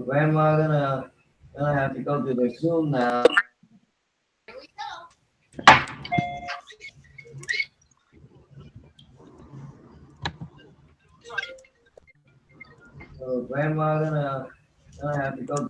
grandma gonna have to go to the school now. So grandma gonna have to go.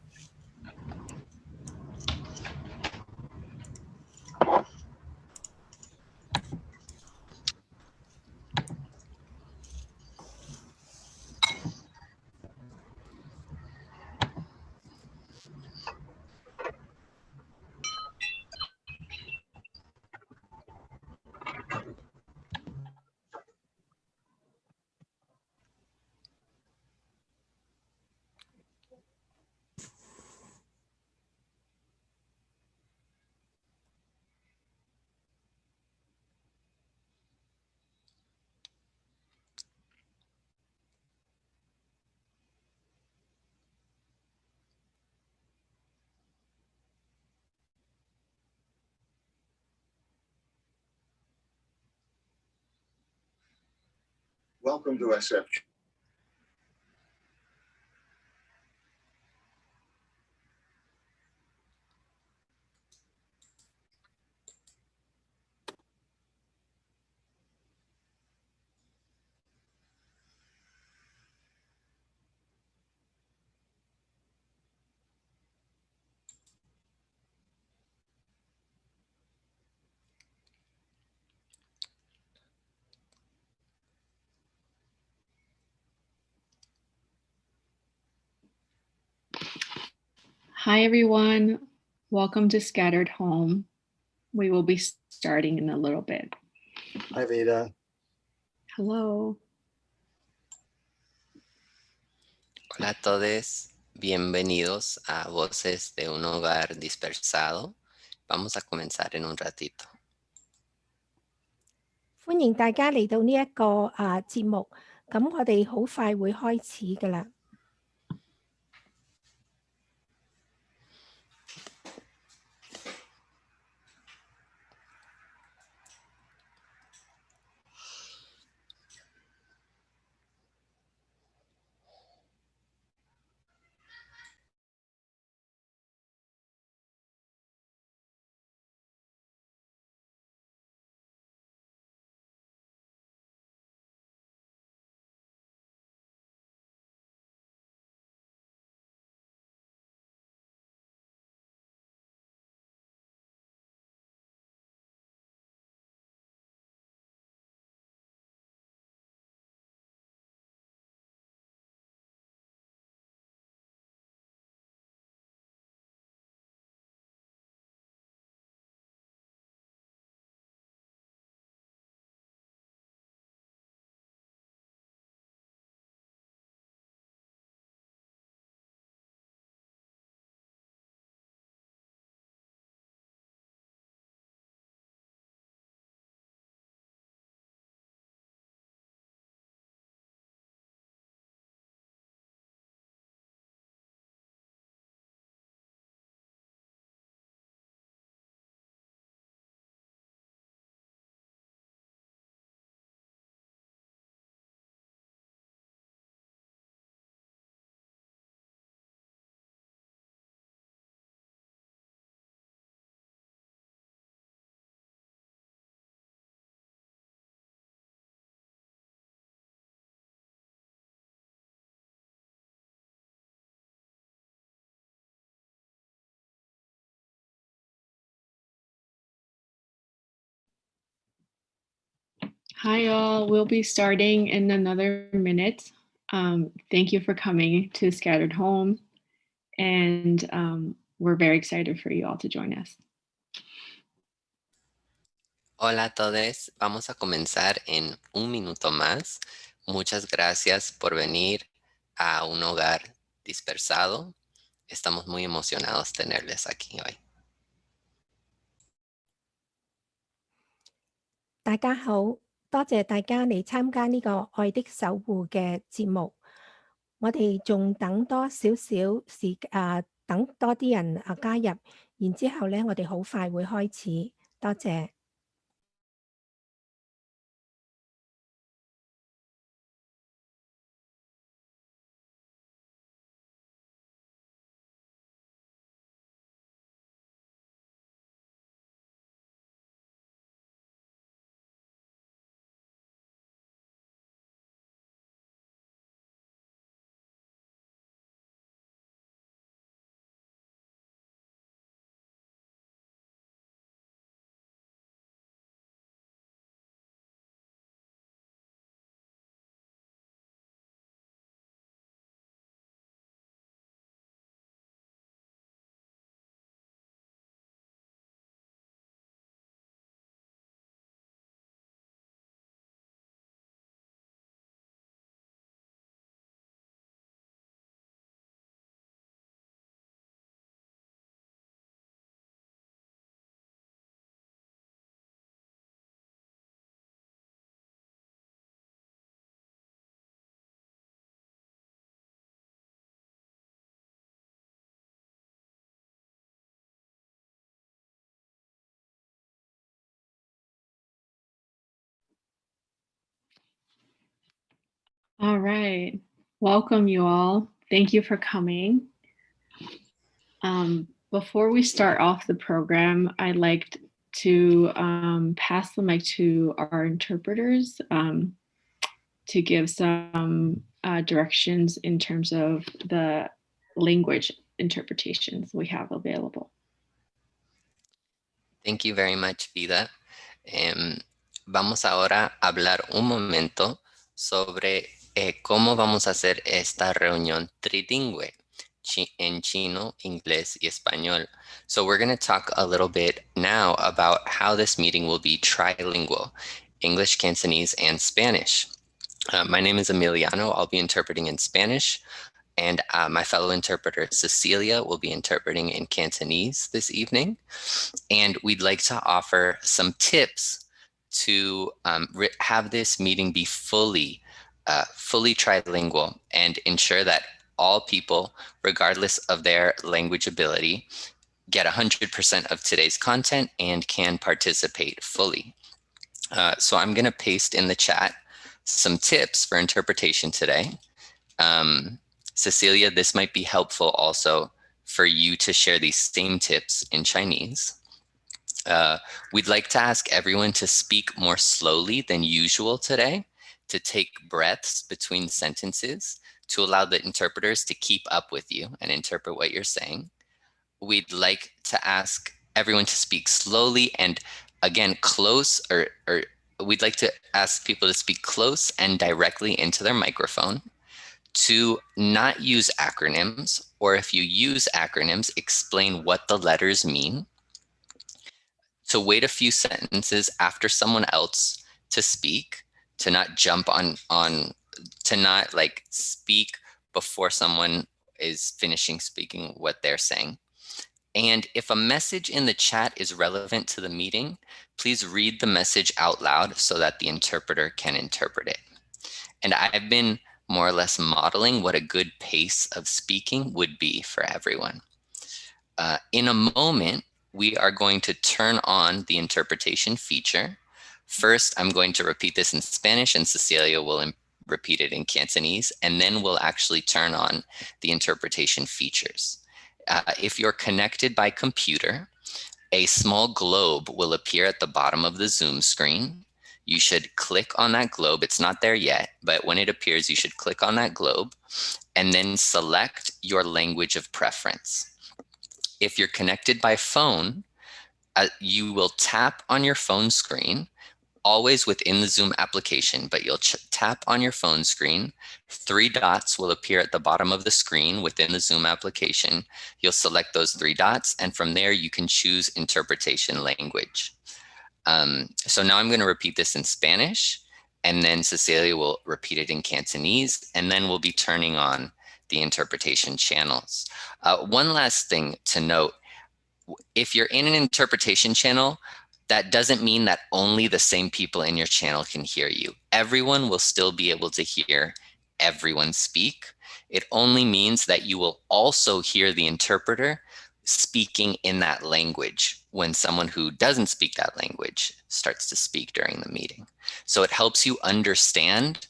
Welcome to SF. Hi, everyone. Welcome to Scattered Home. We will be starting in a little bit. Hi, Vida. Hello. Hola a todos, bienvenidos a Voces de un Hogar Dispersado. Vamos a comenzar en un ratito. 歡迎大家嚟到呢一個節目，咁我哋好快會開始㗎喇。Hi, all. We'll be starting in another minute. Thank you for coming to Scattered Home, and we're very excited for you all to join us. Hola a todos, vamos a comenzar en un minuto más. Muchas gracias por venir a un hogar dispersado. Estamos muy emocionados de tenerles aquí hoy. 大家好，多謝大家嚟參加呢個愛的守護嘅節目。我哋仲等多少少等多啲人加入，然之後咧，我哋好快會開始。多謝。All right. Welcome, you all. Thank you for coming. Before we start off the program, I'd like to pass the mic to our interpreters to give some directions in terms of the language interpretations we have available. Thank you very much, Vida. Vamos ahora a hablar un momento sobre cómo vamos a hacer esta reunión trilingüe en chino, inglés y español. So we're going to talk a little bit now about how this meeting will be trilingual, English, Cantonese, and Spanish. My name is Emiliano. I'll be interpreting in Spanish, and my fellow interpreter, Cecilia, will be interpreting in Cantonese this evening. And we'd like to offer some tips to have this meeting be fully trilingual and ensure that all people, regardless of their language ability, get 100% of today's content and can participate fully. So I'm going to paste in the chat some tips for interpretation today. Cecilia, this might be helpful also for you to share these same tips in Chinese. We'd like to ask everyone to speak more slowly than usual today, to take breaths between sentences, to allow the interpreters to keep up with you and interpret what you're saying. We'd like to ask everyone to speak slowly and, again, close, or we'd like to ask people to speak close and directly into their microphone, to not use acronyms, or if you use acronyms, explain what the letters mean, to wait a few sentences after someone else to speak, to not jump on to not like speak before someone is finishing speaking what they're saying. And if a message in the chat is relevant to the meeting, please read the message out loud so that the interpreter can interpret it. And I've been more or less modeling what a good pace of speaking would be for everyone. In a moment, we are going to turn on the interpretation feature. First, I'm going to repeat this in Spanish, and Cecilia will repeat it in Cantonese, and then we'll actually turn on the interpretation features. If you're connected by computer, a small globe will appear at the bottom of the Zoom screen. You should click on that globe. It's not there yet, but when it appears, you should click on that globe and then select your language of preference. If you're connected by phone, you will tap on your phone screen, always within the Zoom application, but you'll tap on your phone screen. 3 dots will appear at the bottom of the screen within the Zoom application. You'll select those 3 dots, and from there you can choose interpretation language. So now I'm going to repeat this in Spanish, and then Cecilia will repeat it in Cantonese, and then we'll be turning on the interpretation channels. One last thing to note, if you're in an interpretation channel, that doesn't mean that only the same people in your channel can hear you. Everyone will still be able to hear everyone speak. It only means that you will also hear the interpreter speaking in that language when someone who doesn't speak that language starts to speak during the meeting. So it helps you understand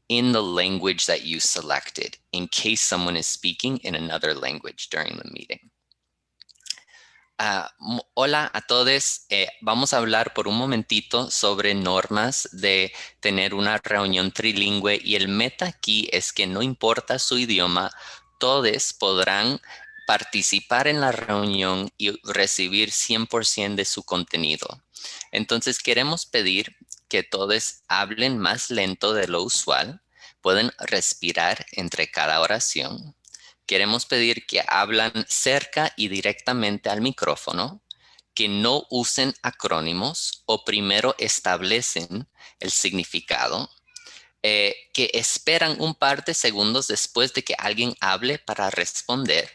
in the language that you selected in case someone is speaking in another language during the meeting. Hola a todos. Vamos a hablar por un momentito sobre normas de tener una reunión trilingüe, y el meta aquí es que no importa su idioma, todos podrán participar en la reunión y recibir 100% de su contenido. Entonces queremos pedir que todos hablen más lento de lo usual, pueden respirar entre cada oración. Queremos pedir que hablan cerca y directamente al micrófono, que no usen acrónimos o primero establecen el significado, que esperan un par de segundos después de que alguien hable para responder.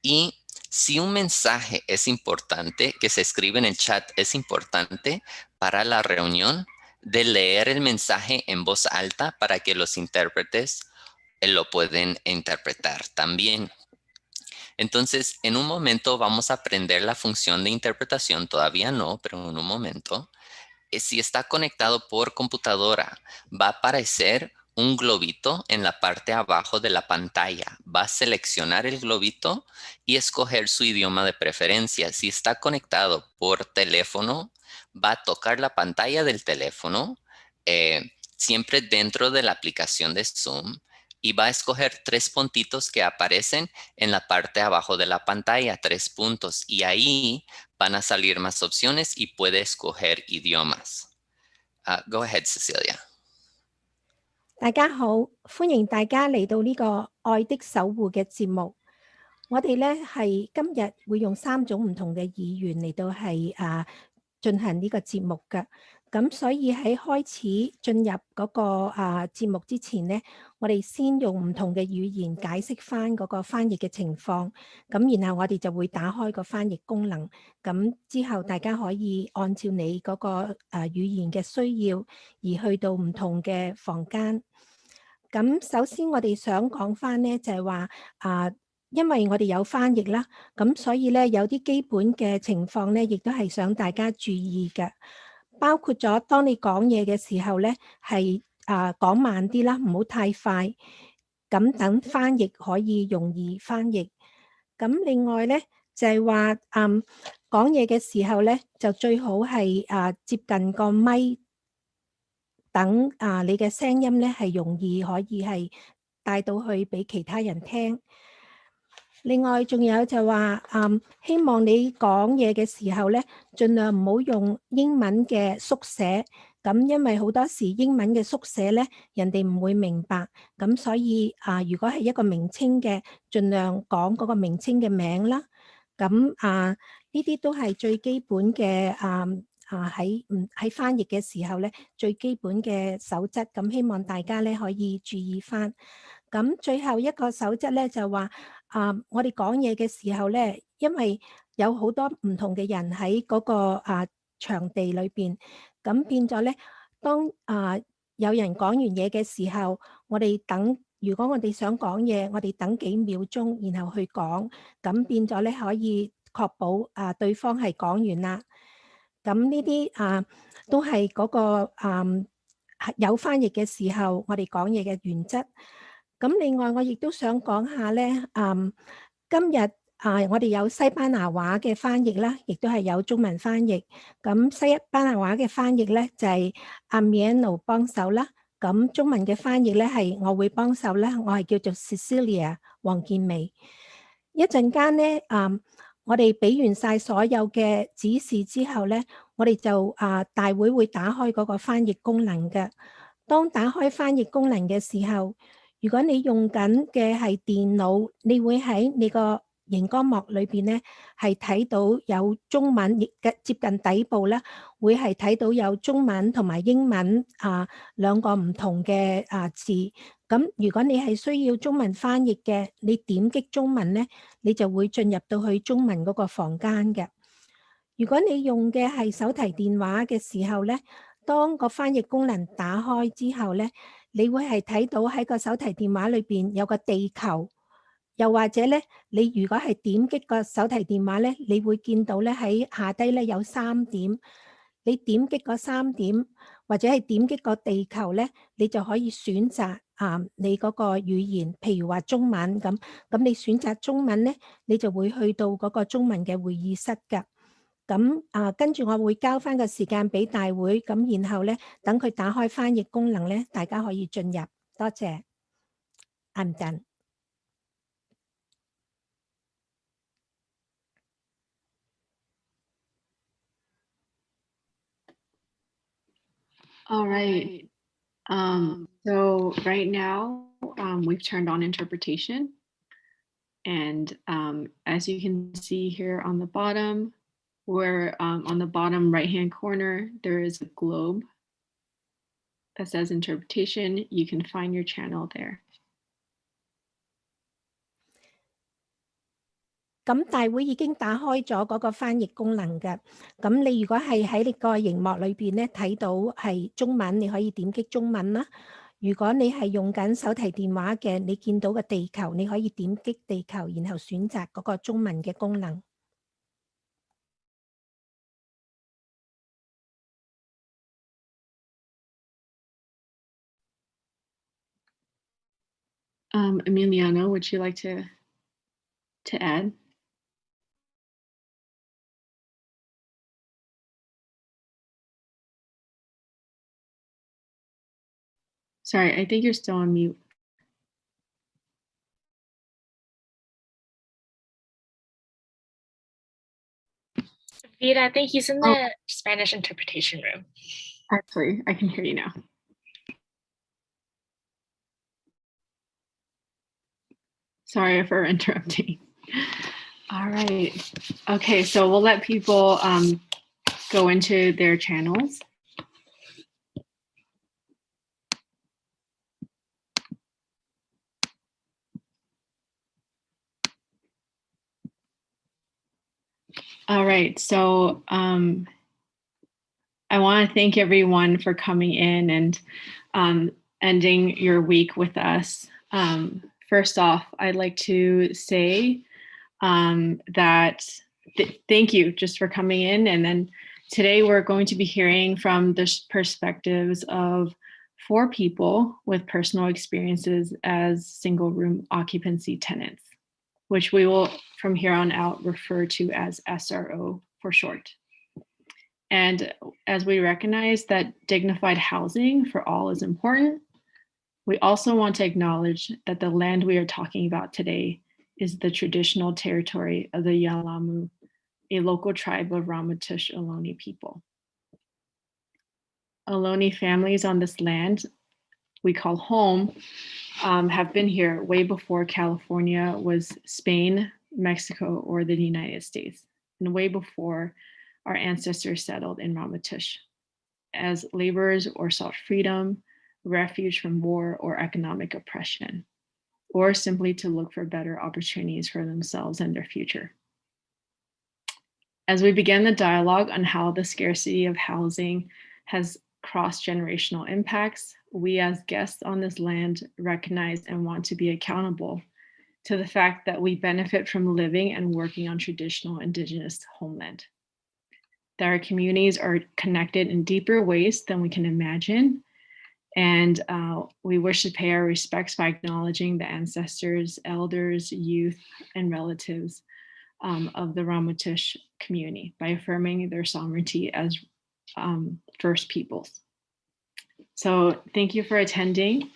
Y si un mensaje es importante, que se escribe en el chat, es importante para la reunión, de leer el mensaje en voz alta para que los intérpretes lo pueden interpretar también. Entonces, en un momento vamos a aprender la función de interpretación, todavía no, pero en un momento. Si está conectado por computadora, va a aparecer un globito en la parte abajo de la pantalla. Va a seleccionar el globito y escoger su idioma de preferencia. Si está conectado por teléfono, va a tocar la pantalla del teléfono, siempre dentro de la aplicación de Zoom, y va a escoger 3 puntitos que aparecen en la parte abajo de la pantalla, 3 puntos, y ahí van a salir más opciones y puede escoger idiomas. Go ahead, Cecilia. 大家好，歡迎大家嚟到呢個愛的守護嘅節目。我哋咧係今日會用3種唔同嘅語言嚟到係進行呢個節目嘅。咁所以喺開始進入嗰個節目之前咧，我哋先用唔同嘅語言解釋翻嗰個翻譯嘅情況。咁然後我哋就會打開個翻譯功能。咁之後大家可以按照你嗰個語言嘅需要而去到唔同嘅房間。咁首先我哋想講翻咧就係話因為我哋有翻譯啦，咁所以咧有啲基本嘅情況咧，亦都係想大家注意嘅，包括咗當你講嘢嘅時候咧，係講慢啲啦，唔好太快，咁等翻譯可以容易翻譯。咁另外咧就係話講嘢嘅時候咧，就最好係接近個咪。等你嘅聲音咧係容易可以係帶到去俾其他人聽。另外仲有就話希望你講嘢嘅時候咧，盡量唔好用英文嘅縮寫，咁因為好多時英文嘅縮寫咧，人哋唔會明白，咁所以如果係一個名稱嘅，盡量講嗰個名稱嘅名啦。咁呢啲都係最基本嘅喺翻譯嘅時候咧，最基本嘅守則，咁希望大家咧可以注意翻。咁最後一個守則咧就話我哋講嘢嘅時候咧，因為有好多唔同嘅人喺嗰個場地裏邊，咁變咗咧，當有人講完嘢嘅時候，我哋等，如果我哋想講嘢，我哋等幾秒鐘，然後去講，咁變咗咧可以確保對方係講完啦。咁呢啲都係嗰個有翻譯嘅時候，我哋講嘢嘅原則。咁另外我亦都想講下咧，今日我哋有西班牙話嘅翻譯啦，亦都係有中文翻譯。咁西班牙話嘅翻譯咧就係阿 Miano 幫手啦，咁中文嘅翻譯咧係我會幫手啦，我係叫做 Cecilia 黃健美。一陣間咧我哋俾完晒所有嘅指示之後咧，我哋就大會打開嗰個翻譯功能嘅。當打開翻譯功能嘅時候，如果你用緊嘅係電腦，你會喺你個熒光幕裏邊咧係睇到有中文，接近底部咧會係睇到有中文同埋英文兩個唔同嘅字。咁如果你係需要中文翻譯嘅，你點擊中文咧，你就會進入到去中文嗰個房間嘅。如果你用嘅係手提電話嘅時候咧，當個翻譯功能打開之後咧，你會係睇到喺個手提電話裏邊有個地球，又或者咧，你如果係點擊個手提電話咧，你會見到咧喺下低咧有3點，你點擊個3點或者係點擊個地球咧，你就可以選擇你嗰個語言，譬如話中文咁你選擇中文咧，你就會去到嗰個中文嘅會議室㗎。咁跟住我會交翻個時間俾大會，咁然後咧等佢打開翻譯功能咧，大家可以進入。多謝。I'm done. All right. So right now, we've turned on interpretation. And as you can see here on the bottom, where on the bottom right-hand corner, there is a globe that says interpretation. You can find your channel there. 咁大會已經打開咗嗰個翻譯功能嘅，咁你如果係喺你個熒幕裏邊咧睇到係中文，你可以點擊中文啦。如果你係用緊手提電話嘅，你見到個地球，你可以點擊地球，然後選擇嗰個中文嘅功能。Emiliano, would you like to add? Sorry, I think you're still on mute. Vida, I think he's in the Spanish interpretation room. Actually, I can hear you now. Sorry for interrupting. All right. Okay, so we'll let people go into their channels. All right, so I want to thank everyone for coming in and ending your week with us. First off, I'd like to say that thank you just for coming in. And then today we're going to be hearing from the perspectives of 4 people with personal experiences as single room occupancy tenants, which we will from here on out refer to as SRO for short. And as we recognize that dignified housing for all is important, we also want to acknowledge that the land we are talking about today is the traditional territory of the Yalamu, a local tribe of Ramaytush Ohlone people. Ohlone families on this land we call home have been here way before California was Spain, Mexico, or the United States, and way before our ancestors settled in Ramaytush as laborers or sought freedom, refuge from war or economic oppression, or simply to look for better opportunities for themselves and their future. As we begin the dialogue on how the scarcity of housing has cross-generational impacts, we as guests on this land recognize and want to be accountable to the fact that we benefit from living and working on traditional Indigenous homeland. That our communities are connected in deeper ways than we can imagine. And we wish to pay our respects by acknowledging the ancestors, elders, youth, and relatives of the Ramaytush community by affirming their sovereignty as First Peoples. So thank you for attending.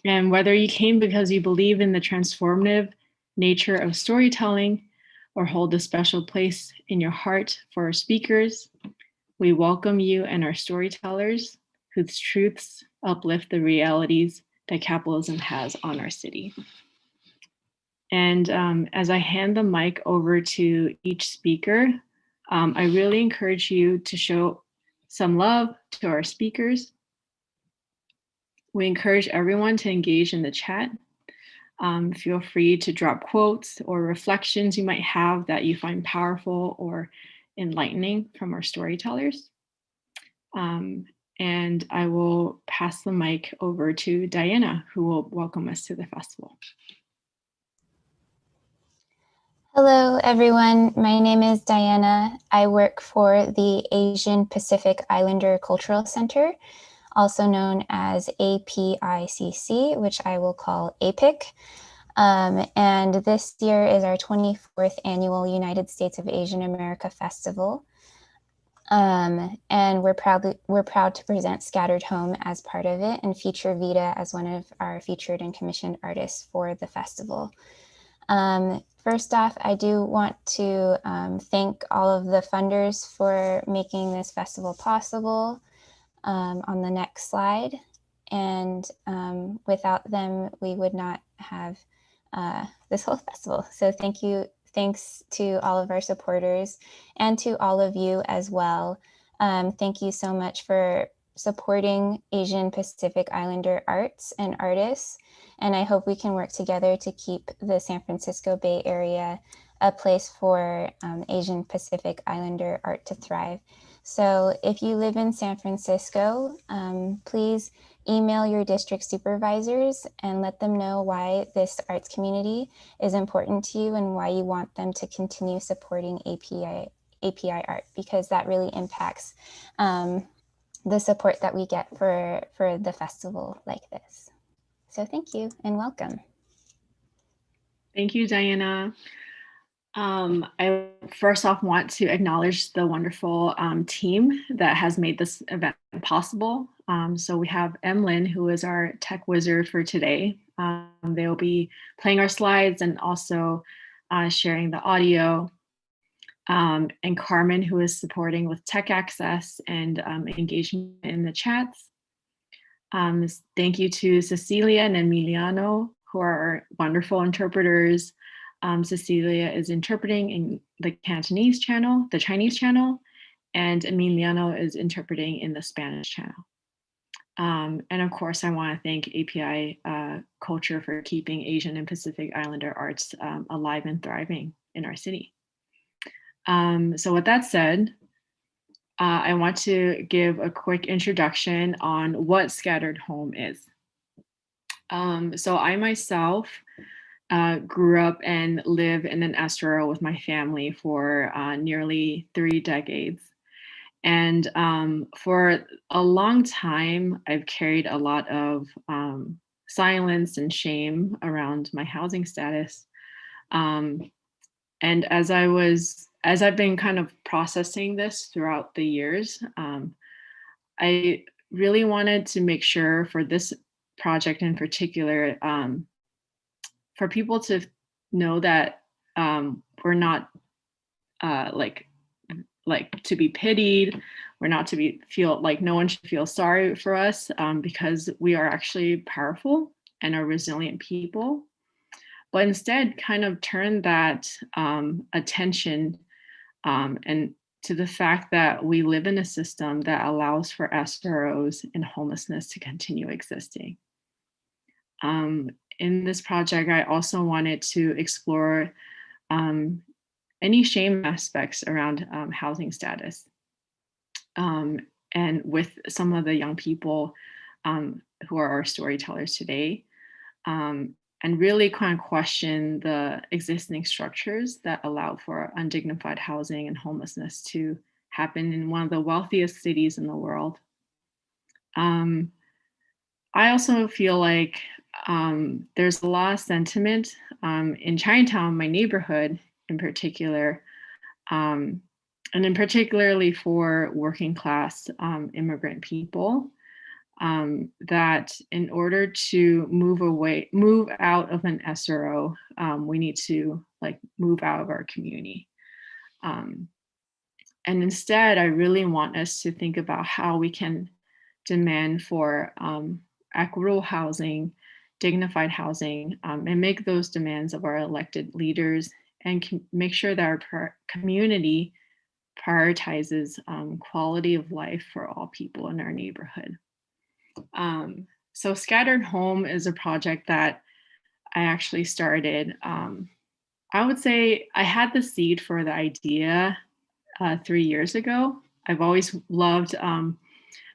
And whether you came because you believe in the transformative nature of storytelling or hold a special place in your heart for our speakers, we welcome you and our storytellers whose truths uplift the realities that capitalism has on our city. And as I hand the mic over to each speaker, I really encourage you to show some love to our speakers. We encourage everyone to engage in the chat. Feel free to drop quotes or reflections you might have that you find powerful or enlightening from our storytellers. And I will pass the mic over to Diana, who will welcome us to the festival. Hello, everyone. My name is Diana. I work for the Asian Pacific Islander Cultural Center, also known as APICC, which I will call APICC. And this year is our 24th annual United States of Asian America Festival. And we're proud to present Scattered Home as part of it and feature Vida as one of our featured and commissioned artists for the festival. First off, I do want to thank all of the funders for making this festival possible on the next slide. And without them, we would not have this whole festival. So thanks to all of our supporters and to all of you as well. Thank you so much for supporting Asian Pacific Islander arts and artists. And I hope we can work together to keep the San Francisco Bay Area a place for Asian Pacific Islander art to thrive. So if you live in San Francisco, please email your district supervisors and let them know why this arts community is important to you and why you want them to continue supporting API art, because that really impacts the support that we get for the festival like this. So thank you and welcome. Thank you, Diana. I first off want to acknowledge the wonderful team that has made this event possible. So we have Emlyn, who is our tech wizard for today. They will be playing our slides and also sharing the audio. And Carmen, who is supporting with tech access and engagement in the chats. Thank you to Cecilia and Emiliano, who are our wonderful interpreters. Cecilia is interpreting in the Cantonese channel, the Chinese channel, and Emiliano is interpreting in the Spanish channel. And of course, I want to thank API Culture for keeping Asian and Pacific Islander arts alive and thriving in our city. So with that said, I want to give a quick introduction on what Scattered Home is. So I myself grew up and live in an SRO with my family for nearly 3 decades. And for a long time, I've carried a lot of silence and shame around my housing status. And as I've been kind of processing this throughout the years, I really wanted to make sure for this project in particular, for people to know that we're not like to be pitied. We're not to feel like no one should feel sorry for us because we are actually powerful and are resilient people. But instead kind of turn that attention and to the fact that we live in a system that allows for SROs and homelessness to continue existing. In this project, I also wanted to explore any shame aspects around housing status. And with some of the young people who are our storytellers today, and really kind of question the existing structures that allow for undignified housing and homelessness to happen in one of the wealthiest cities in the world. I also feel like there's a lot of sentiment in Chinatown, my neighborhood in particular, and in particularly for working class immigrant people, that in order to move out of an SRO, we need to move out of our community. And instead, I really want us to think about how we can demand for equitable housing, dignified housing, and make those demands of our elected leaders and make sure that our community prioritizes quality of life for all people in our neighborhood. So Scattered Home is a project that I actually started. I would say I had the seed for the idea 3 years ago. I've always loved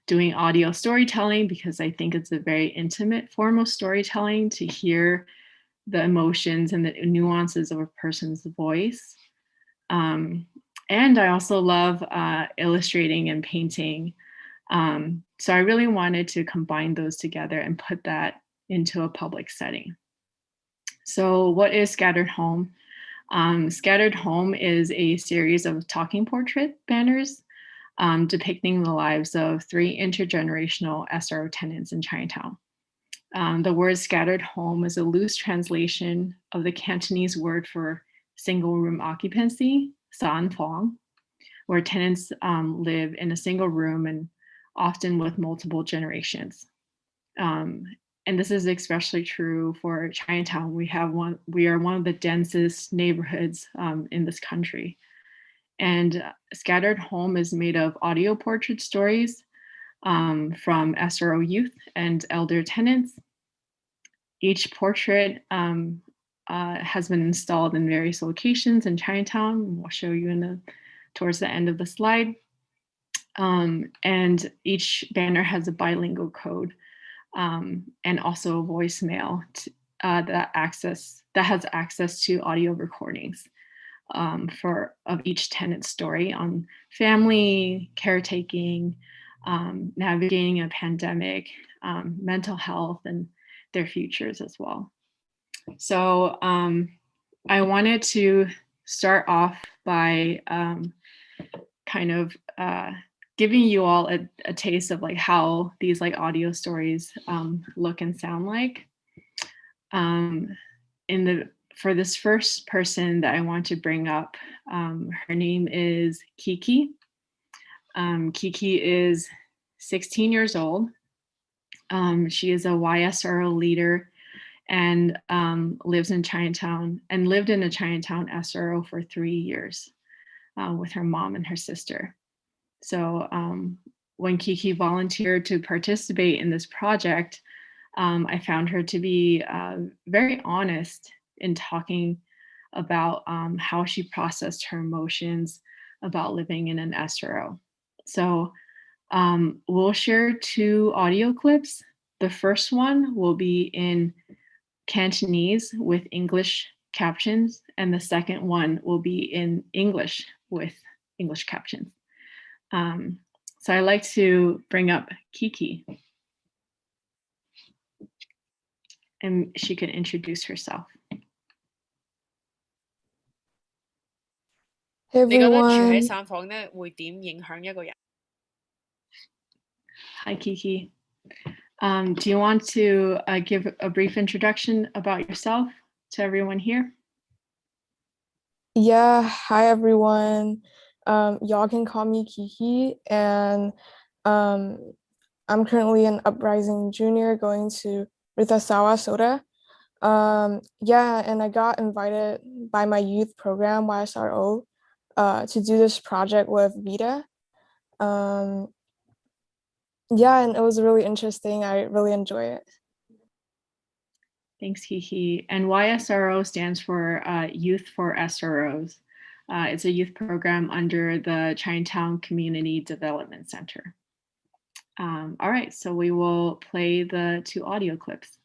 doing audio storytelling because I think it's a very intimate form of storytelling to hear the emotions and the nuances of a person's voice. And I also love illustrating and painting. So I really wanted to combine those together and put that into a public setting. So what is Scattered Home? Scattered Home is a series of talking portrait banners depicting the lives of 3 intergenerational SRO tenants in Chinatown. The word Scattered Home is a loose translation of the Cantonese word for single room occupancy, san fong, where tenants live in a single room and often with multiple generations. And this is especially true for Chinatown. We are one of the densest neighborhoods in this country. And Scattered Home is made of audio portrait stories from SRO youth and elder tenants. Each portrait has been installed in various locations in Chinatown. We'll show you towards the end of the slide. And each banner has a bilingual code and also a voicemail that has access to audio recordings of each tenant's story on family, caretaking, navigating a pandemic, mental health, and their futures as well. So I wanted to start off by kind of giving you all a taste of like how these like audio stories look and sound like. For this first person that I want to bring up, her name is Kiki. Kiki is 16 years old. She is a YSRO leader and lives in Chinatown and lived in a Chinatown SRO for 3 years with her mom and her sister. So when Kiki volunteered to participate in this project, I found her to be very honest in talking about how she processed her emotions about living in an SRO. So we'll share 2 audio clips. The first one will be in Cantonese with English captions, and the second one will be in English with English captions. So I'd like to bring up Kiki, and she can introduce herself. Hey 你覺得住喺 everyone. 散房咧會點影響一個人？ Hi, Kiki. Do you want to give a brief introduction about yourself to everyone here? Yeah, hi everyone. Y'all can call me Kiki, and I'm currently an uprising junior going to Ritasawa Soda. Yeah, and I got invited by my youth program YSRO to do this project with Vida. Yeah, and it was really interesting. I really enjoy it. Thanks, Kiki. And YSRO stands for Youth for SROs. It's a youth program under the Chinatown Community Development Center. All right, so we will play the 2 audio clips.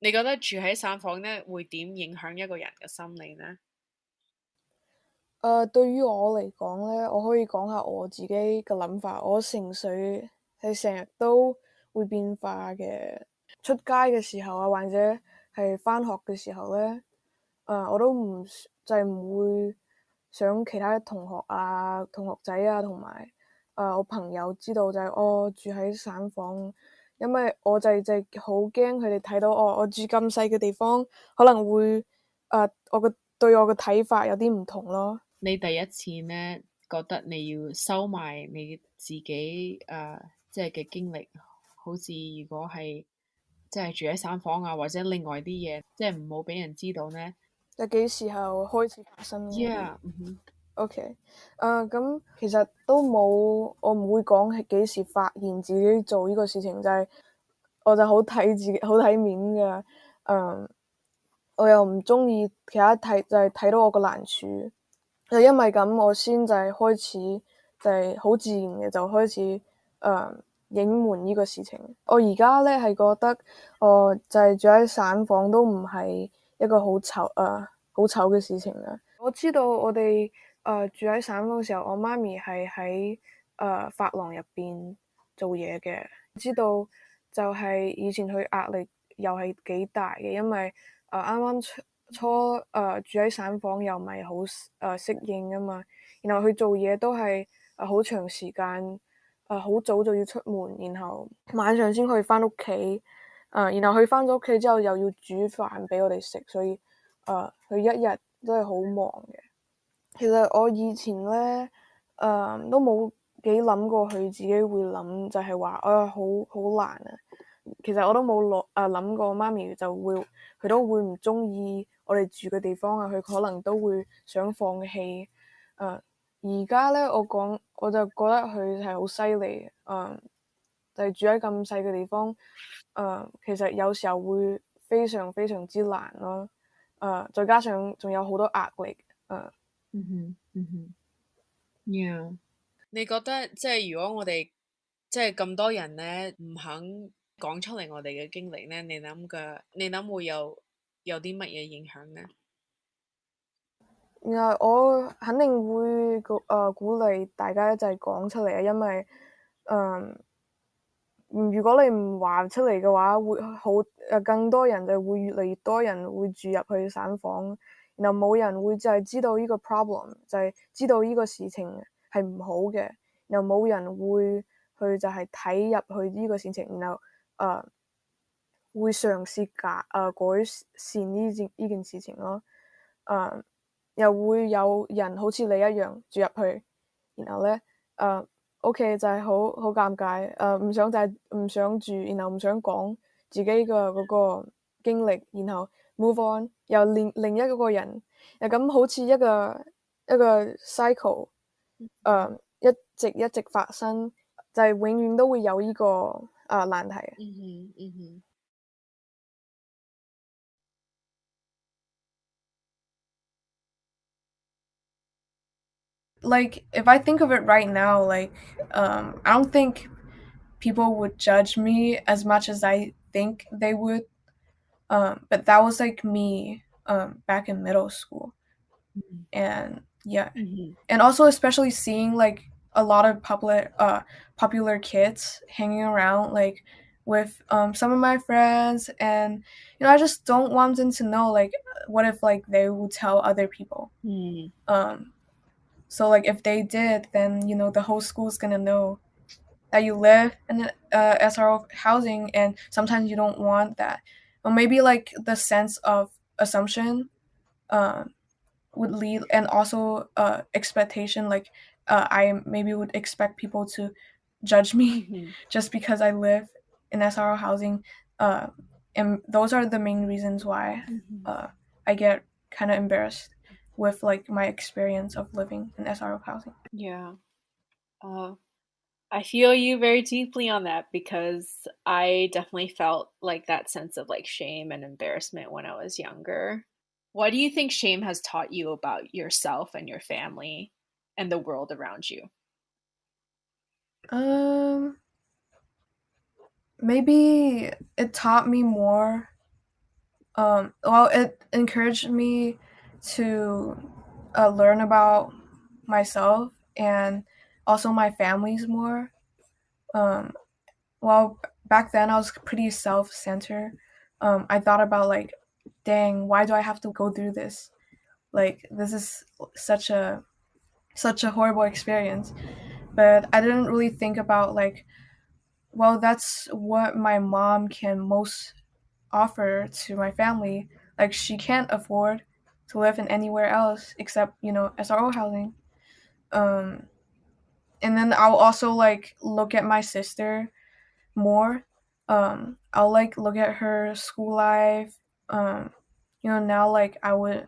你覺得住喺散房咧會點影響一個人嘅心理呢？對於我嚟講咧，我可以講下我自己嘅諗法。我情緒係成日都會變化嘅。出街嘅時候啊，或者係返學嘅時候咧，我都唔會想其他同學啊、同學仔啊，同埋我朋友知道我住喺散房，因為我就好驚佢哋睇到我住咁細嘅地方，可能會對我嘅睇法有啲唔同咯。你第一次咧覺得你要收埋你自己即係嘅經歷，好似如果係即係住喺散房啊，或者另外啲嘢，即係唔好俾人知道咧。係幾時候開始發生嘅 ？OK， 咁其實都冇，我唔會講係幾時發現自己做呢個事情，我就好睇自己，好睇面嘅。我又唔中意其他睇到我個難處。就因為咁，我先就係開始就係好自然嘅就開始隱瞞呢個事情。我而家咧係覺得，就係住喺散房都唔係一個好醜嘅事情啦。我知道我哋住喺散房嘅時候，我媽咪係喺髮廊入邊做嘢嘅。知道就係以前佢壓力又係幾大嘅，因為啱啱初住喺散房又唔係好適應啊嘛，然後佢做嘢都係好長時間，好早就要出門，然後晚上先可以返屋企，然後佢返咗屋企之後又要煮飯俾我哋食，所以佢一日都係好忙嘅。其實我以前咧都冇幾諗過佢自己會諗，就係話好難啊。其實我都冇諗過媽咪佢都會唔中意我哋住嘅地方啊，佢可能都會想放棄。而家咧我就覺得佢係好犀利，就係住喺咁細嘅地方，其實有時候會非常非常之難咯。再加上仲有好多壓力。Yeah， 你覺得即係如果我哋即係咁多人咧唔肯講出嚟我哋嘅經歷咧，你諗會有啲乜嘢影響咧？我肯定會鼓勵大家一齊講出嚟啊，因為如果你唔話出嚟嘅話，更多人就會越嚟越多人會住入去散房，然後冇人會就係知道呢個 problem，就係知道呢個事情係唔好嘅，然後冇人會去就係睇入去呢個事情，然後會嘗試改善呢件事情咯。又會有人好似你一樣住入去，然後咧OK 就係好尷尬，唔想就係唔想住，然後唔想講自己嘅嗰個經歷，然後 move on，又另一個人，咁好似一個 cycle，一直發生，就係永遠都會有呢個難題。Like, if I think of it right now, like, I don't think people would judge me as much as I think they would. But that was like me back in middle school. And yeah. And also especially seeing like a lot of popular kids hanging around like with some of my friends, and I just don't want them to know like what if like they would tell other people. So like if they did, then the whole school's gonna know that you live in SRO housing, and sometimes you don't want that. Or maybe like the sense of assumption would lead, and also expectation, like I maybe would expect people to judge me just because I live in SRO housing. And those are the main reasons why I get kind of embarrassed with like my experience of living in SRO housing. Yeah. I feel you very deeply on that because I definitely felt like that sense of like shame and embarrassment when I was younger. What do you think shame has taught you about yourself and your family and the world around you? Maybe it taught me more. Well, it encouraged me to learn about myself and also my families more. Well, back then I was pretty self-centered. I thought about like, dang, why do I have to go through this? Like, this is such a horrible experience. But I didn't really think about like, well, that's what my mom can most offer to my family. Like, she can't afford to live in anywhere else except SRO housing. And then I'll also like look at my sister more. I'll like look at her school life. Now like I would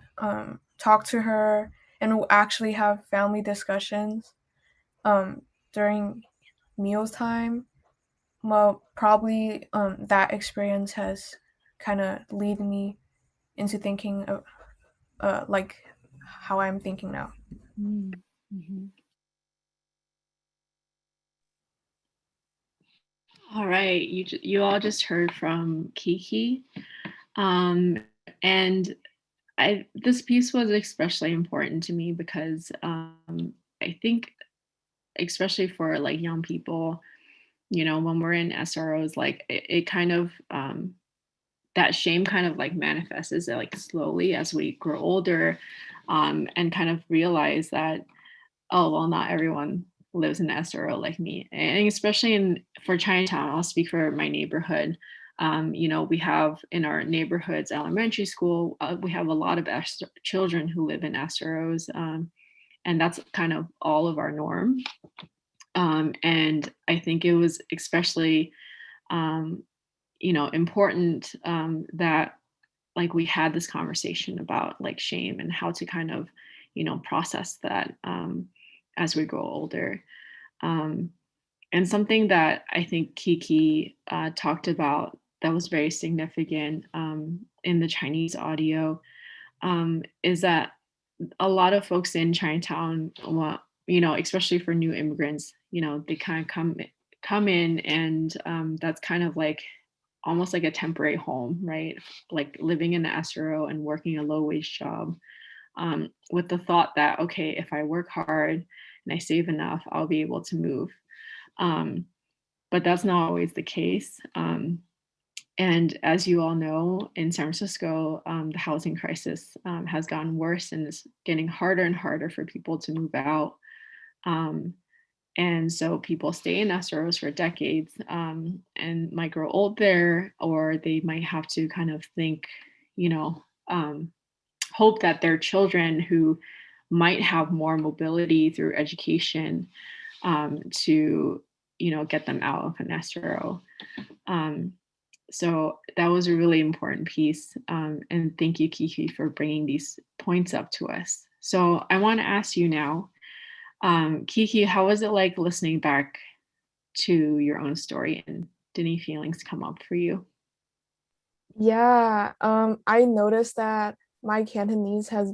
talk to her and we'll actually have family discussions during meals time. Well, probably that experience has kind of lead me into thinking of like how I'm thinking now. All right, you all just heard from Kiki, and this piece was especially important to me because I think, especially for like young people, when we're in SROs, like it kind of that shame kind of like manifests like slowly as we grow older, and kind of realize that, oh well, not everyone lives in SRO like me, and especially for Chinatown, I'll speak for my neighborhood. We have in our neighborhood's elementary school, we have a lot of children who live in SROs, and that's kind of all of our norm. And I think it was especially, important that like we had this conversation about like shame and how to kind of, process that as we grow older. And something that I think Kiki talked about that was very significant in the Chinese audio is that a lot of folks in Chinatown want, especially for new immigrants, they kind of come in and that's kind of like almost like a temporary home, right? Like living in the SRO and working a low wage job with the thought that, okay, if I work hard and I save enough, I'll be able to move. but that's not always the case. And as you all know, in San Francisco, the housing crisis has gotten worse, and it's getting harder and harder for people to move out. And so people stay in SROs for decades and might grow old there, or they might have to kind of think, hope that their children who might have more mobility through education to, get them out of an SRO. So that was a really important piece. And thank you, Kiki, for bringing these points up to us. So I want to ask you now, Kiki, how was it like listening back to your own story, and did any feelings come up for you? Yeah, I noticed that my Cantonese has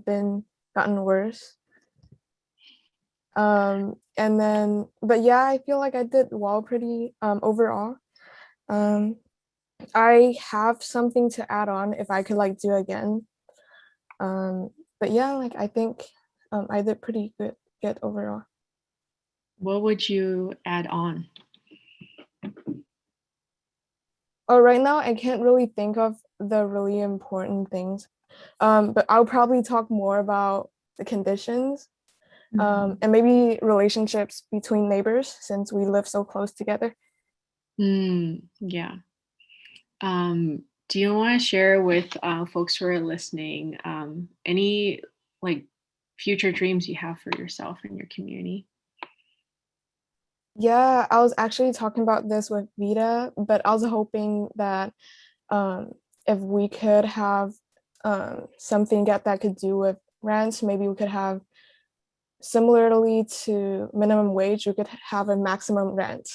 gotten worse. But yeah, I feel like I did well pretty overall. I have something to add on if I could do again. But yeah, I think I did pretty good overall. What would you add on? Oh, right now I can't really think of the really important things. But I'll probably talk more about the conditions and maybe relationships between neighbors since we live so close together. Yeah. Do you want to share with folks who are listening any future dreams you have for yourself and your community? Yeah, I was actually talking about this with Vida, but I was hoping that if we could have something that could do with rent, maybe we could have, similarly to minimum wage, we could have a maximum rent.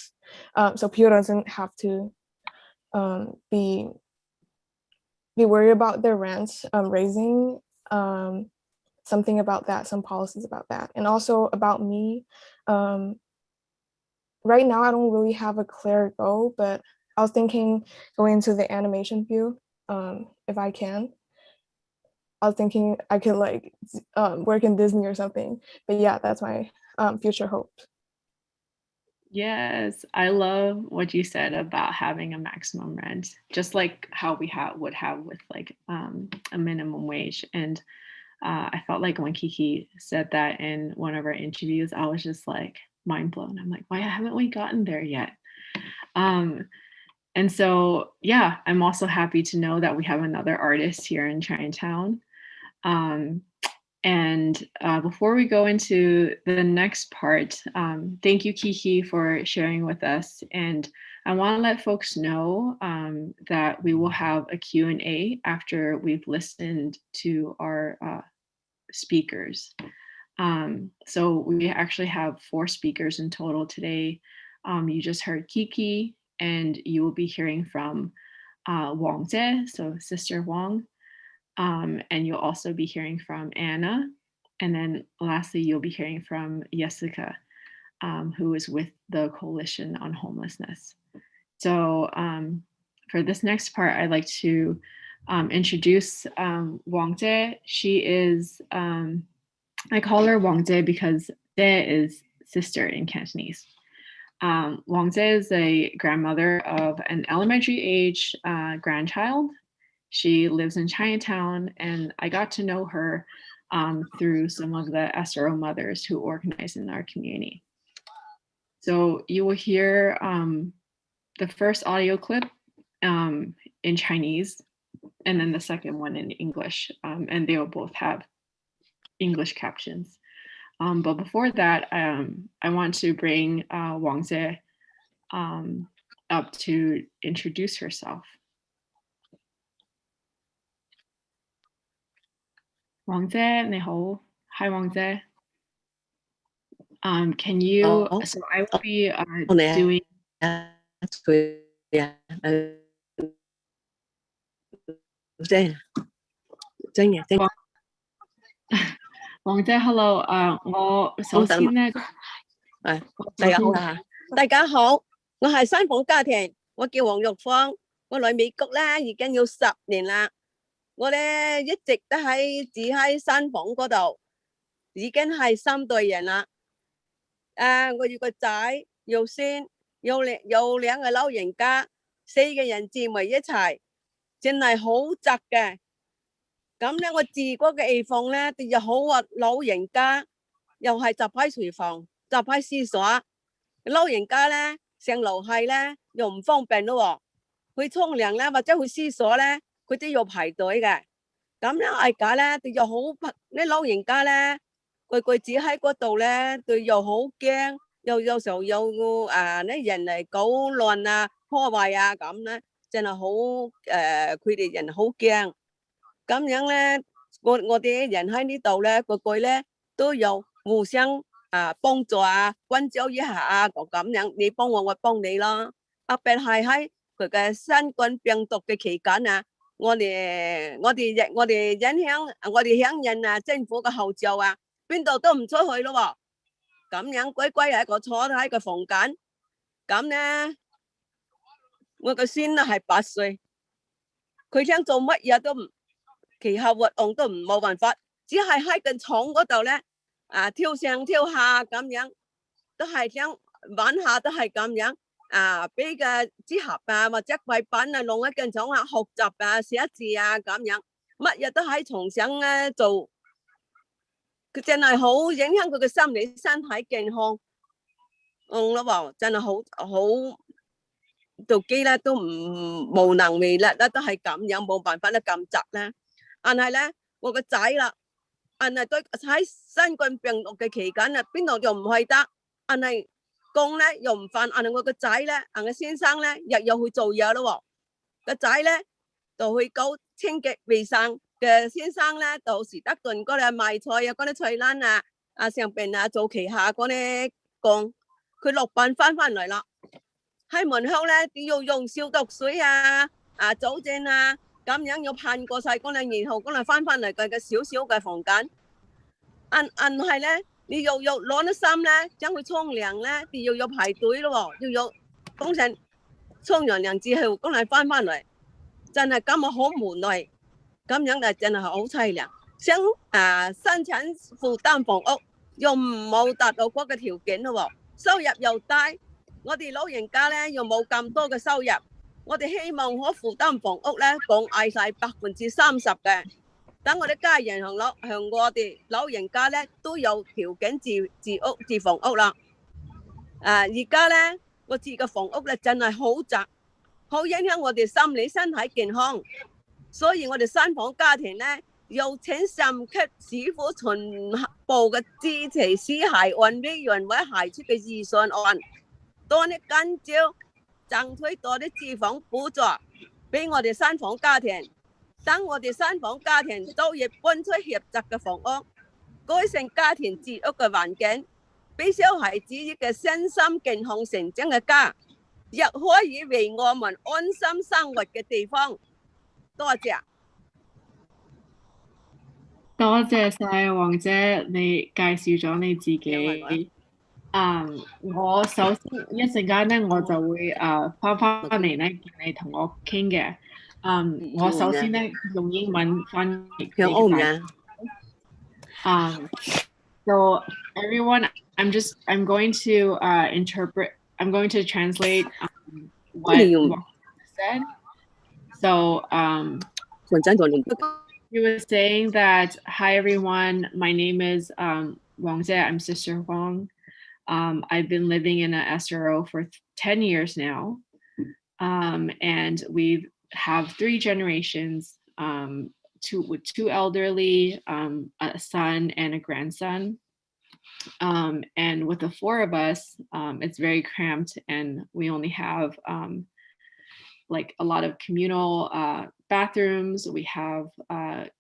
So people doesn't have to be worried about their rents raising. Something about that, some policies about that. And also about me, right now I don't really have a clear goal, but I was thinking going into the animation field, if I can. I was thinking I could work in Disney or something. But yeah, that's my future hope. Yes, I love what you said about having a maximum rent, just like how we would have with a minimum wage. And I felt like when Kiki said that in one of our interviews, I was just mind blown. I'm like, why haven't we gotten there yet? And so, yeah, I'm also happy to know that we have another artist here in Chinatown. And before we go into the next part, thank you, Kiki, for sharing with us. And I want to let folks know that we will have a Q&A after we've listened to our speakers. So we actually have 4 speakers in total today. You just heard Kiki, and you will be hearing from Wang Zhe, so Sister Wang. And you'll also be hearing from Anna. And then lastly, you'll be hearing from Jessica, who is with the Coalition on Homelessness. So for this next part, I'd like to introduce Wang Zhe. She is, I call her Wang Zhe because Zhe is sister in Cantonese. Wang Zhe is a grandmother of an elementary age grandchild. She lives in Chinatown, and I got to know her through some of the SRO mothers who organize in our community. So you will hear the first audio clip in Chinese, and then the second one in English, and they will both have English captions. But before that, I want to bring Wang Zhe up to introduce herself. Wang Zhe, 你好. Hi, Wang Zhe. Can you, so I will be doing. Wang Zhe, hello. 我首先呢，大家好，我係新房家庭，我叫黃玉芳，我嚟美國咧已經有10年啦。我咧一直都住喺新房嗰度，已經係3代人啦。我有個仔，有孫，有兩個老人家，4個人住埋一齊，真係好窄嘅。咁咧，我住嗰個 A 房咧，又好啊，老人家又係集喺廚房，集喺廁所。老人家咧上樓梯咧又唔方便咯，去沖涼咧或者去廁所咧，佢都要排隊嘅。咁咧，而家咧佢又好，啲老人家咧，佢住喺嗰度咧，佢又好驚，又有時候有啲人嚟搞亂啊、破壞啊咁咧，真係好佢哋人好驚。咁樣咧，我哋人喺呢度咧，個咧都有互相幫助啊，關照一下啊，咁樣你幫我，我幫你咯。特別係喺佢嘅新冠病毒嘅期間啊，我哋影響我哋響應啊政府嘅號召啊，邊度都唔出去咯。咁樣乖乖喺個坐喺個房間，咁咧我個孫咧係8歲，佢想做乜嘢都唔。其他活動都冇辦法，只係喺個廠嗰度咧，跳上跳下咁樣，都係想玩下，都係咁樣，俾個紙盒啊或者櫃板啊，弄一間廠學習啊、寫字啊咁樣，乜嘢都喺床上咧做，佢真係好影響佢嘅心理、身體健康，咯，真係好。做機咧都無能為力啦，都係咁樣，冇辦法咧咁窒啦。但係咧，我個仔啦，但係對喺新冠病毒嘅期間啊，邊度又唔去得，但係工咧又唔返，但係我個仔咧，我先生咧又去做嘢咯。個仔咧就去搞清潔衛生嘅，先生咧到時得頓嗰啲賣菜啊，嗰啲菜欄上邊做旗下嗰啲工，佢落班翻嚟啦。喺門口咧要用消毒水酒精咁樣要噴過晒嗰兩，然後嗰兩翻嚟嘅小小嘅房間。係咧，你又攞啲衫咧，將佢沖涼咧，你又要排隊咯，要當成沖完涼之後，嗰兩翻嚟，真係咁好無奈，咁樣就真係好凄涼。想申請負擔房屋，又冇達到嗰個條件咯，收入又低。我哋老人家咧又冇咁多嘅收入，我哋希望可負擔房屋咧，降嗌晒30%嘅，等我哋家人向我哋老人家咧都有條件住房屋啦。而家咧我住嘅房屋咧真係好窄，好影響我哋心理身體健康，所以我哋三房家庭咧要請審級師傅全部嘅支持師孩按委員會提出嘅預算案。多啲跟照，爭取多啲住房補助俾我哋三房家庭，等我哋三房家庭都要搬出狹窄嘅房屋，改善家庭住屋嘅環境，俾小孩子一個身心健康成長嘅家，亦可以為我們安心生活嘅地方。多謝。多謝晒黃姐，你介紹咗你自己。我首先一陣間咧，我就會翻嚟咧，你同我傾嘅。我首先咧用英文翻譯俾大家。So everyone, I'm going to interpret. I'm going to translate what said. So he was saying that, hi everyone, my name is Wang Jie. I'm Sister Huang. I've been living in an SRO for 10 years now, and we have 3 generations, with 2 elderly, a son and a grandson. And with the 4 of us, it's very cramped, and we only have like a lot of communal bathrooms. We have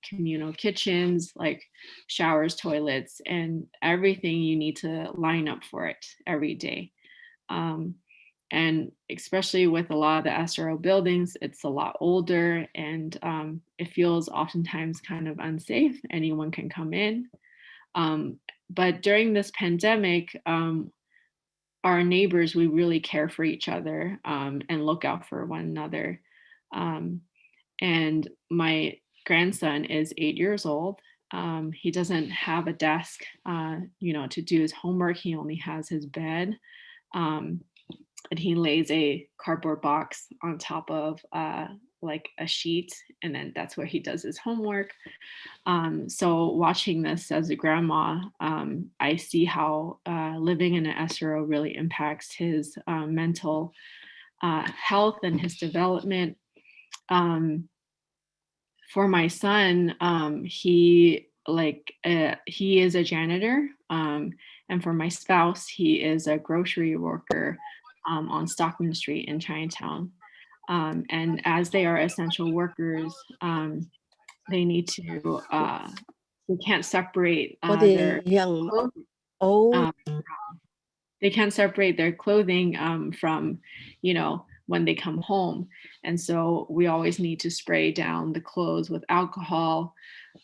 communal kitchens, like showers, toilets, and everything you need to line up for it every day. And especially with a lot of the SRO buildings, it's a lot older, and it feels oftentimes kind of unsafe. Anyone can come in. But during this pandemic, our neighbors, we really care for each other and look out for one another. And my grandson is 8 years old. He doesn't have a desk, to do his homework. He only has his bed. and he lays a cardboard box on top of like a sheet, and then that's where he does his homework. So watching this as a grandma, I see how living in an SRO really impacts his mental health and his development. For my son, he is a janitor, and for my spouse, he is a grocery worker on Stockman Street in Chinatown. And as they are essential workers, they need to they can't separate their clothing. They can't separate their clothing from, when they come home. And so we always need to spray down the clothes with alcohol.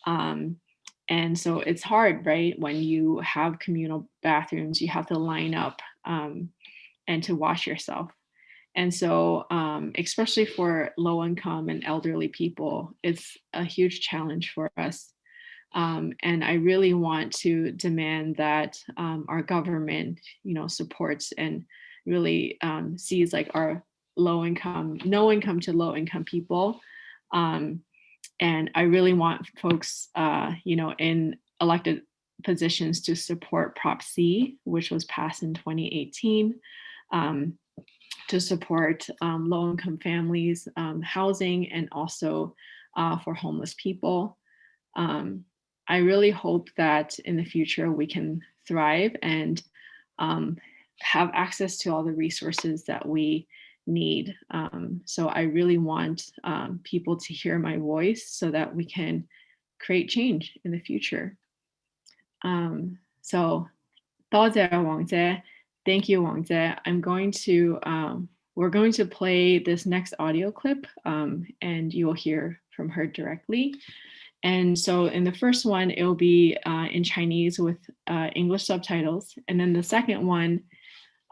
And so it's hard, right? When you have communal bathrooms, you have to line up and to wash yourself. And so, especially for low income and elderly people, it's a huge challenge for us. And I really want to demand that our government, supports and really sees like our no income to low income people. And I really want folks, in elected positions to support Prop C, which was passed in 2018, to support low-income families, housing, and also for homeless people. I really hope that in the future we can thrive and have access to all the resources that we need. So I really want people to hear my voice so that we can create change in the future. So 多謝王姐. Thank you, Wang Jie. We're going to play this next audio clip, and you will hear from her directly. And so in the first one, it will be in Chinese with English subtitles. And then the second one,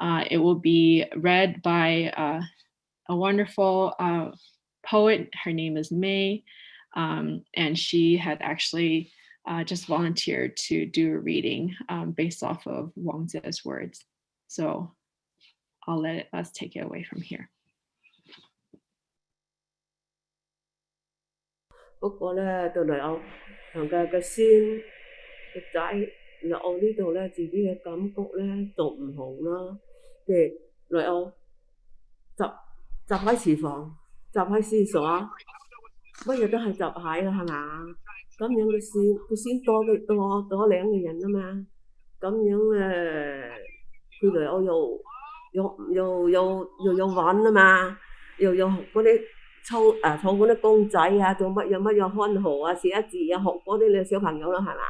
it will be read by a wonderful poet. Her name is May, and she had actually just volunteered to do a reading based off of Wang Jie's words. So I'll let us take it away from here. 不過咧，到嚟我同嘅孫嘅仔嚟我呢度咧，自己嘅感覺咧就唔好啦。即係嚟我集喺廚房，集喺廁所，乜嘢都係集喺啦，係嘛？咁樣個孫多兩個人啊嘛，咁樣佢嚟我又有玩啊嘛，又有學嗰啲儲嗰啲公仔啊，做乜嘢看號啊，寫字啊，學嗰啲咧小朋友啦，係嘛？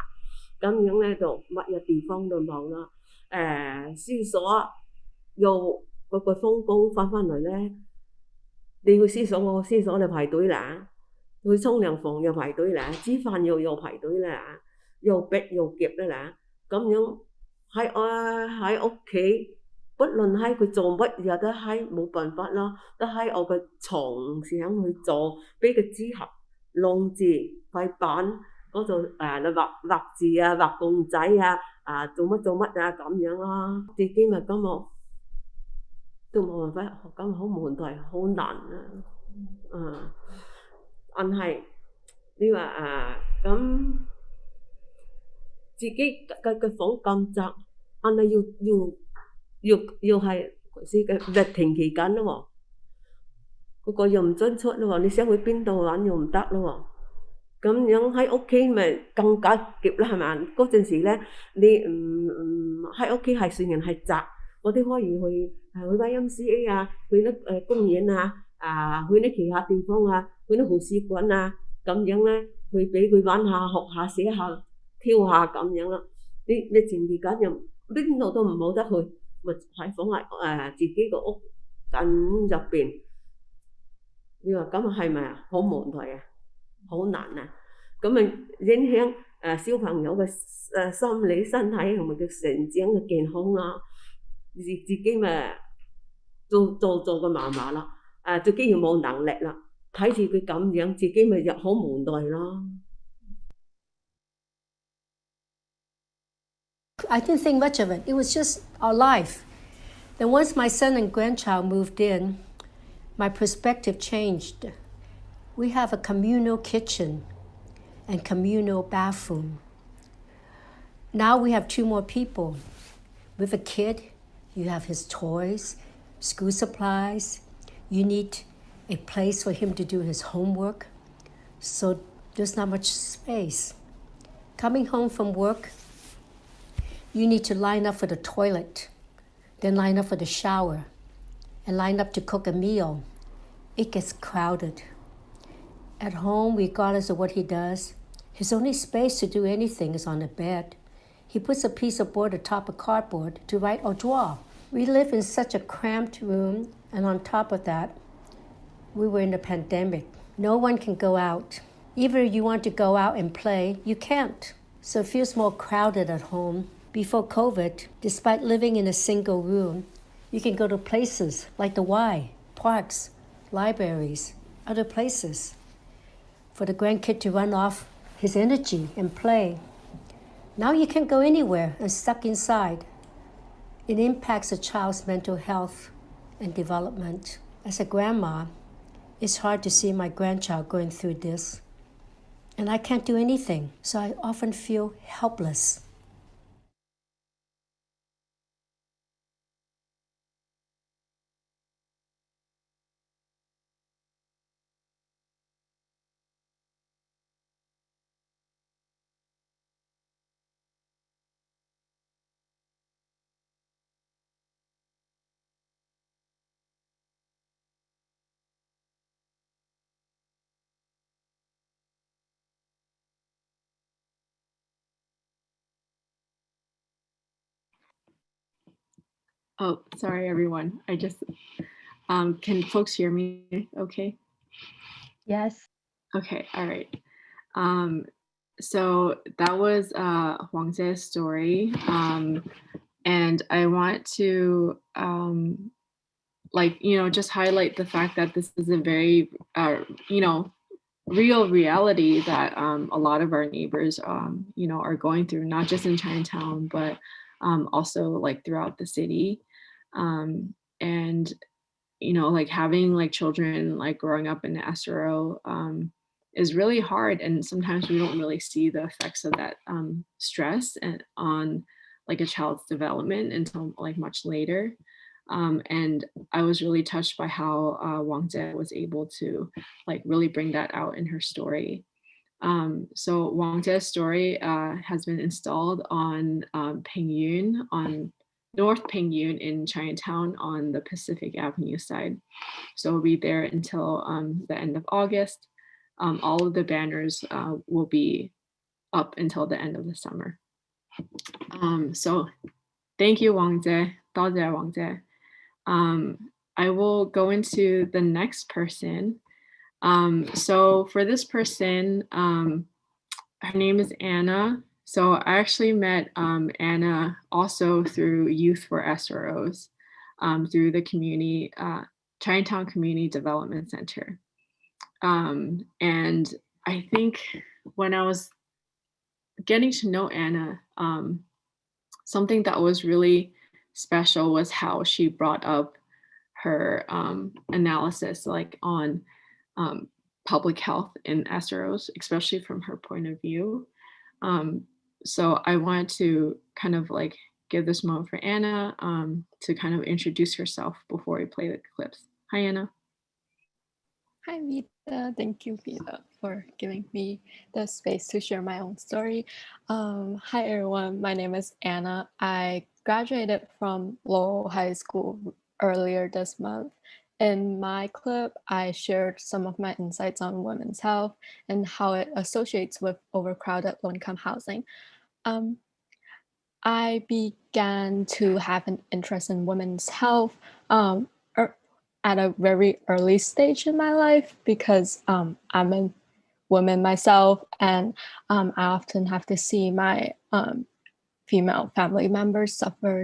咁樣咧就乜嘢地方都冇啦。廁所又個風工翻嚟咧，你去廁所你排隊啦，去沖涼房又排隊啦，煮飯又排隊啦，又逼又夾啦，咁樣喺屋企。不論喺佢做乜嘢都喺冇辦法啦，都喺我嘅床上去做，俾個紙盒晾住塊板嗰度畫字啊，畫公仔啊，做乜啊咁樣啦，自己咪咁我都冇辦法，咁好問題好難啊，但係你話咁自己嘅房咁窄，但係要係疫情期間咯喎，嗰個又唔准出咯喎，你想去邊度玩又唔得咯喎，咁樣喺屋企咪更加夾啦係咪？嗰陣時咧，你喺屋企係雖然係窄，我哋可以去YMCA 啊，去啲公園啊，去啲其他地方啊，去啲圖書館啊，咁樣咧去俾佢玩下、學下、寫下、跳下咁樣啦。你疫情期間又邊度都唔好得去。咪喺房自己個屋緊入邊，你話咁係咪啊？好問題啊，好難啊！咁咪影響小朋友嘅心理、身體同埋佢成長嘅健康啦。自己咪做個嫲嫲啦，自己又冇能力啦，睇住佢咁樣，自己咪入好無奈咯。I didn't think much of it. It was just our life. Then once my son and grandchild moved in, my perspective changed. We have a communal kitchen and communal bathroom. Now we have 2 more people. With a kid, you have his toys, school supplies. You need a place for him to do his homework. So there's not much space. Coming home from work, you need to line up for the toilet, then line up for the shower, and line up to cook a meal. It gets crowded. At home, regardless of what he does, his only space to do anything is on the bed. He puts a piece of board atop a cardboard to write or draw. We live in such a cramped room, and on top of that, we were in a pandemic. No one can go out. Even if you want to go out and play, you can't. So it feels more crowded at home. Before COVID, despite living in a single room, you can go to places like the Y, parks, libraries, other places, for the grandkid to run off his energy and play. Now you can't go anywhere and stuck inside. It impacts a child's mental health and development. As a grandma, it's hard to see my grandchild going through this. And I can't do anything, so I often feel helpless. Oh, sorry, everyone. I just, can folks hear me okay? Yes. Okay, all right. So that was Huang Zhe's story. And I want to, just highlight the fact that this is a very, real reality that a lot of our neighbors, are going through, not just in Chinatown, but also like throughout the city. And having like children like growing up in the SRO is really hard, and sometimes we don't really see the effects of that stress and on like a child's development until like much later. And I was really touched by how Wang Zhe was able to like really bring that out in her story. So Wang Zhe's story has been installed on Pingyun, on North Pingyun in Chinatown on the Pacific Avenue side. So we'll be there until the end of August. All of the banners will be up until the end of the summer. So thank you, Wang Zhe. 多谢 Wang Zhe. I will go into the next person. So for this person, her name is Anna. So I actually met Anna also through Youth for SROs, through the community, Chinatown Community Development Center. And I think when I was getting to know Anna, something that was really special was how she brought up her analysis like on public health in SROs, especially from her point of view. So I wanted to kind of like give this moment for Anna to kind of introduce herself before we play the clips. Hi, Anna. Hi, Vida. Thank you, Vida, for giving me the space to share my own story. Hi, everyone. My name is Anna. I graduated from Lowell High School earlier this month. In my clip, I shared some of my insights on women's health and how it associates with overcrowded low-income housing. I began to have an interest in women's health at a very early stage in my life because I'm a woman myself, and I often have to see my female family members suffer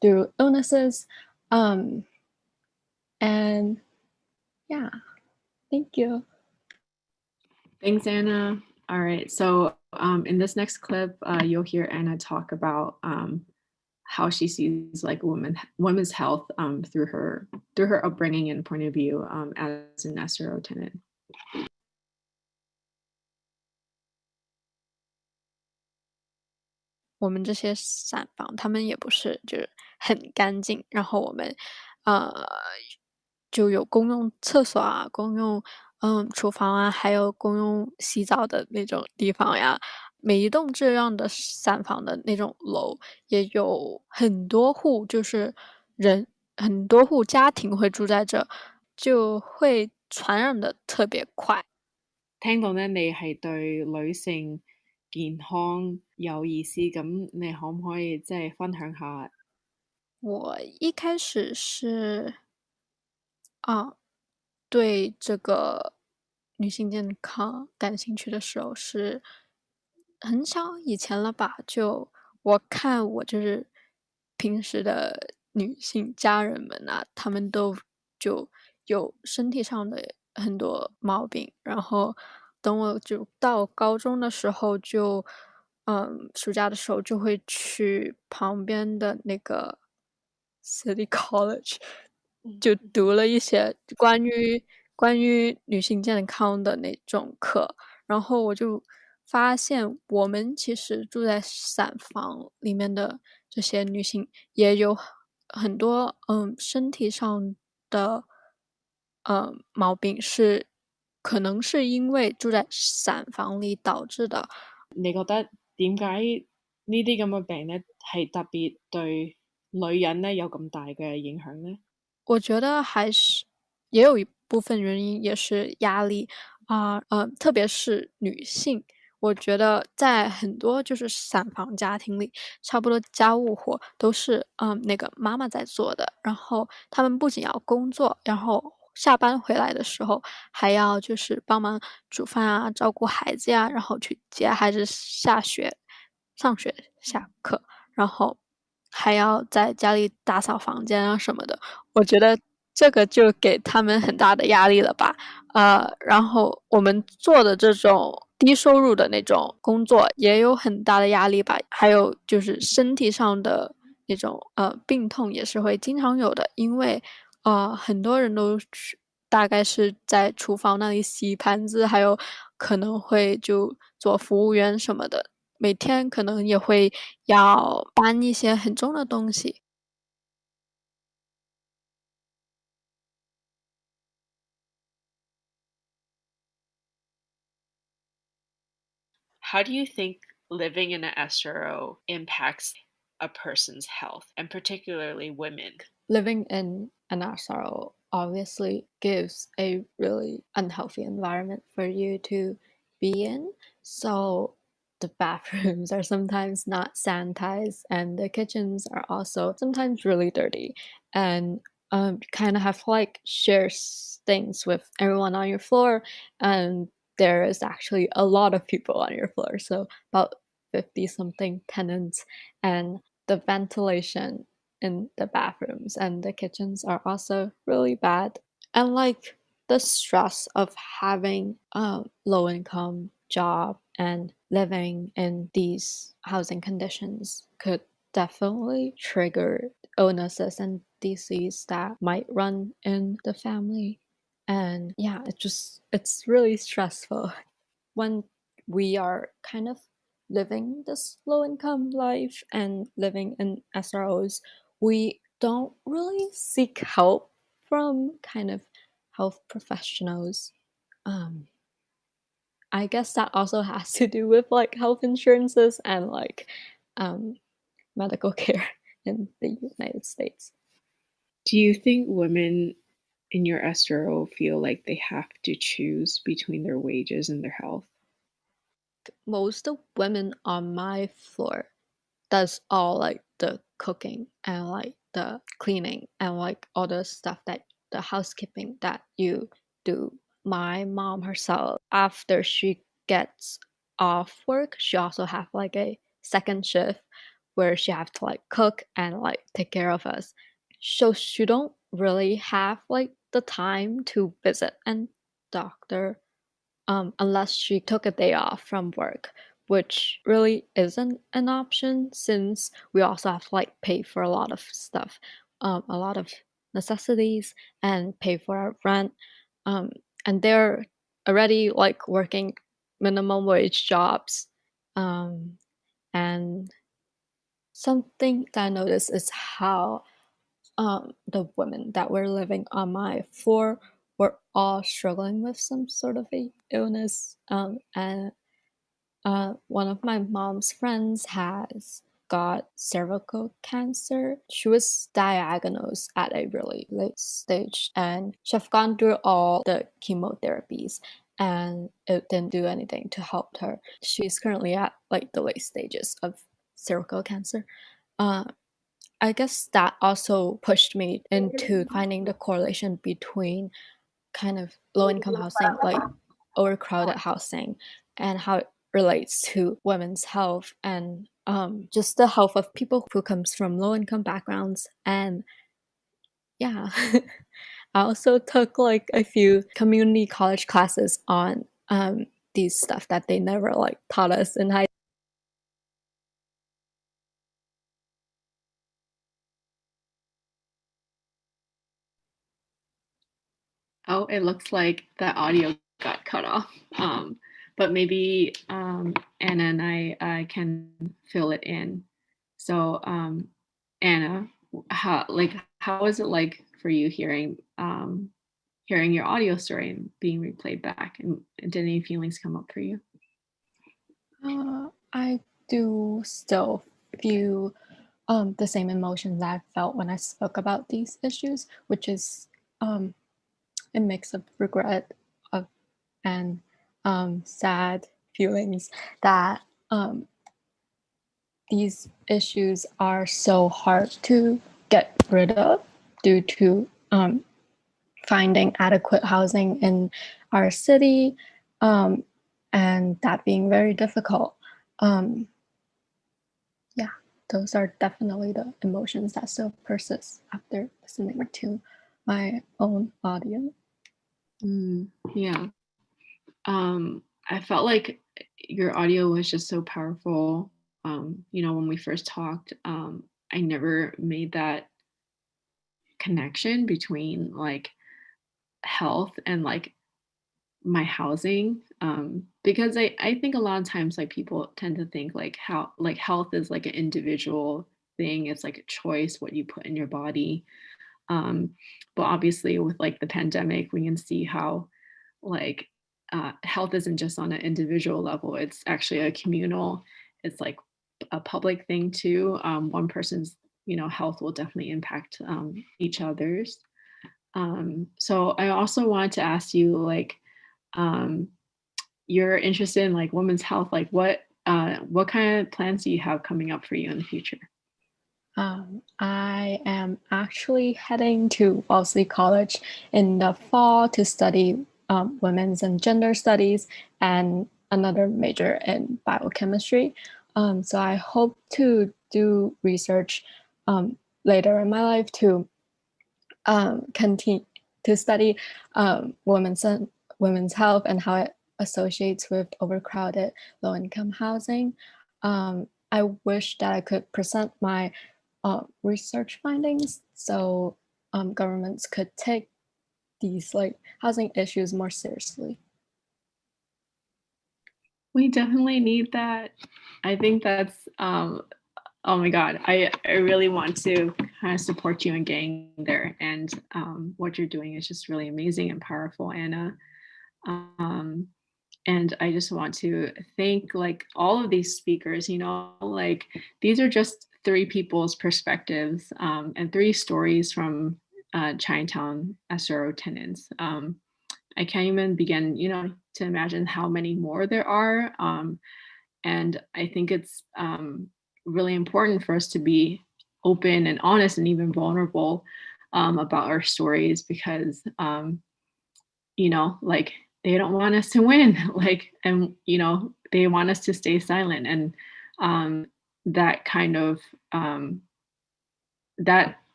through illnesses. And yeah, thank you. Thanks, Anna. All right, so in this next clip, you'll hear Anna talk about how she sees like women's health through her upbringing and point of view as an SRO tenant. 我们这些散房，他们也不是就是很干净，然后我们，就有公用厕所啊，公用厨房啊，还有公用洗澡的那种地方呀。每一栋这样的散房的那种楼，也有很多户，就是很多户家庭会住在这，就会传染得特别快。聽到咧，你係對女性健康有意思，咁你可唔可以即係分享下？我一开始是对这个女性健康感兴趣的时候是很小以前了吧，就我看我就是平时的女性家人们啊，她们都就有身体上的很多毛病，然后等我就到高中的时候就，暑假的时候就会去旁边的那个 City College 就读了一些关于女性健康的那种课，然后我就发现我们其实住在散房里面的这些女性也有很多，身體上的，毛病是可能是因為住在散房裡導致的。你覺得點解呢啲咁嘅病咧，係特別對女人咧有咁大嘅影響咧？我觉得还是也有一部分原因也是压力特别是女性，我觉得在很多就是散房家庭里，差不多家务活都是那个妈妈在做的，然后她们不仅要工作，然后下班回来的时候还要就是帮忙煮饭啊，照顾孩子呀，然后去接孩子上学、下课，然后还要在家里打扫房间啊什么的，我觉得这个就给他们很大的压力了吧。然后我们做的这种低收入的那种工作也有很大的压力吧，还有就是身体上的那种，病痛也是会经常有的。因为，很多人都大概是在厨房那里洗盘子，还有可能会就做服务员什么的，每天可能也会要搬一些很重的东西。How do you think living in an SRO impacts a person's health, and particularly women? Living in an SRO obviously gives a really unhealthy environment for you to be in. So the bathrooms are sometimes not sanitized, and the kitchens are also sometimes really dirty. And you kind of have to like share things with everyone on your floor, and there is actually a lot of people on your floor, so about 50 something tenants, and the ventilation in the bathrooms and the kitchens are also really bad. And like the stress of having a low income job and living in these housing conditions could definitely trigger illnesses and disease that might run in the family. And yeah, it's really stressful when we are kind of living this low income life and living in SROs. We don't really seek help from kind of health professionals. I guess that also has to do with like health insurances and like medical care in the United States. Do you think women in your SRO feel like they have to choose between their wages and their health? Most of women on my floor does all like the cooking and like the cleaning and like all the stuff that the housekeeping that you do. My mom herself, after she gets off work, she also have like a second shift where she have to like cook and like take care of us. So she don't really have like the time to visit a doctor unless she took a day off from work. which really isn't an option since we also have to like pay for a lot of stuff, a lot of necessities, and pay for our rent. Um, and they're already like working minimum wage jobs. And something that I noticed is how the women that were living on my floor were all struggling with some sort of a illness. And one of my mom's friends has got cervical cancer. She was diagnosed at a really late stage, and she've gone through all the chemotherapies, and it didn't do anything to help her. She's currently at like the late stages of cervical cancer. I guess that also pushed me into finding the correlation between kind of low-income housing, like overcrowded housing, and how it relates to women's health and just the health of people who comes from low-income backgrounds. And yeah, I also took like a few community college classes on these stuff that they never like taught us in high. Oh, it looks like the audio got cut off. But maybe Anna and I can fill it in. So Anna, how is it like for you hearing your audio story and being replayed back? And did any feelings come up for you? I do still feel the same emotions I felt when I spoke about these issues, which is a mix of regret and sad feelings that these issues are so hard to get rid of due to finding adequate housing in our city, and that being very difficult. Yeah, those are definitely the emotions that still persist after listening to my own audio. Yeah. I felt like your audio was just so powerful. When we first talked, I never made that connection between like health and like my housing, because I think a lot of times like people tend to think like how like health is like an individual thing. It's like a choice what you put in your body. But obviously with like the pandemic, we can see how like health isn't just on an individual level. It's actually a communal, it's like a public thing too. One person's health will definitely impact each other's. So I also wanted to ask you like, you're interested in like women's health, like what kind of plans do you have coming up for you in the future? I am actually heading to Wellesley College in the fall to study women's and gender studies and another major in biochemistry. So I hope to do research later in my life to continue to study women's health and how it associates with overcrowded low-income housing. I wish that I could present my research findings so governments could take these like housing issues more seriously. We definitely need that. I think that's oh my God, I really want to kind of support you in getting there, and what you're doing is just really amazing and powerful, Anna. And I just want to thank like all of these speakers, like these are just 3 people's perspectives and 3 stories from Chinatown SRO tenants. I can't even begin, to imagine how many more there are. And I think it's really important for us to be open and honest and even vulnerable about our stories because, like they don't want us to win, like, and, they want us to stay silent. And that kind of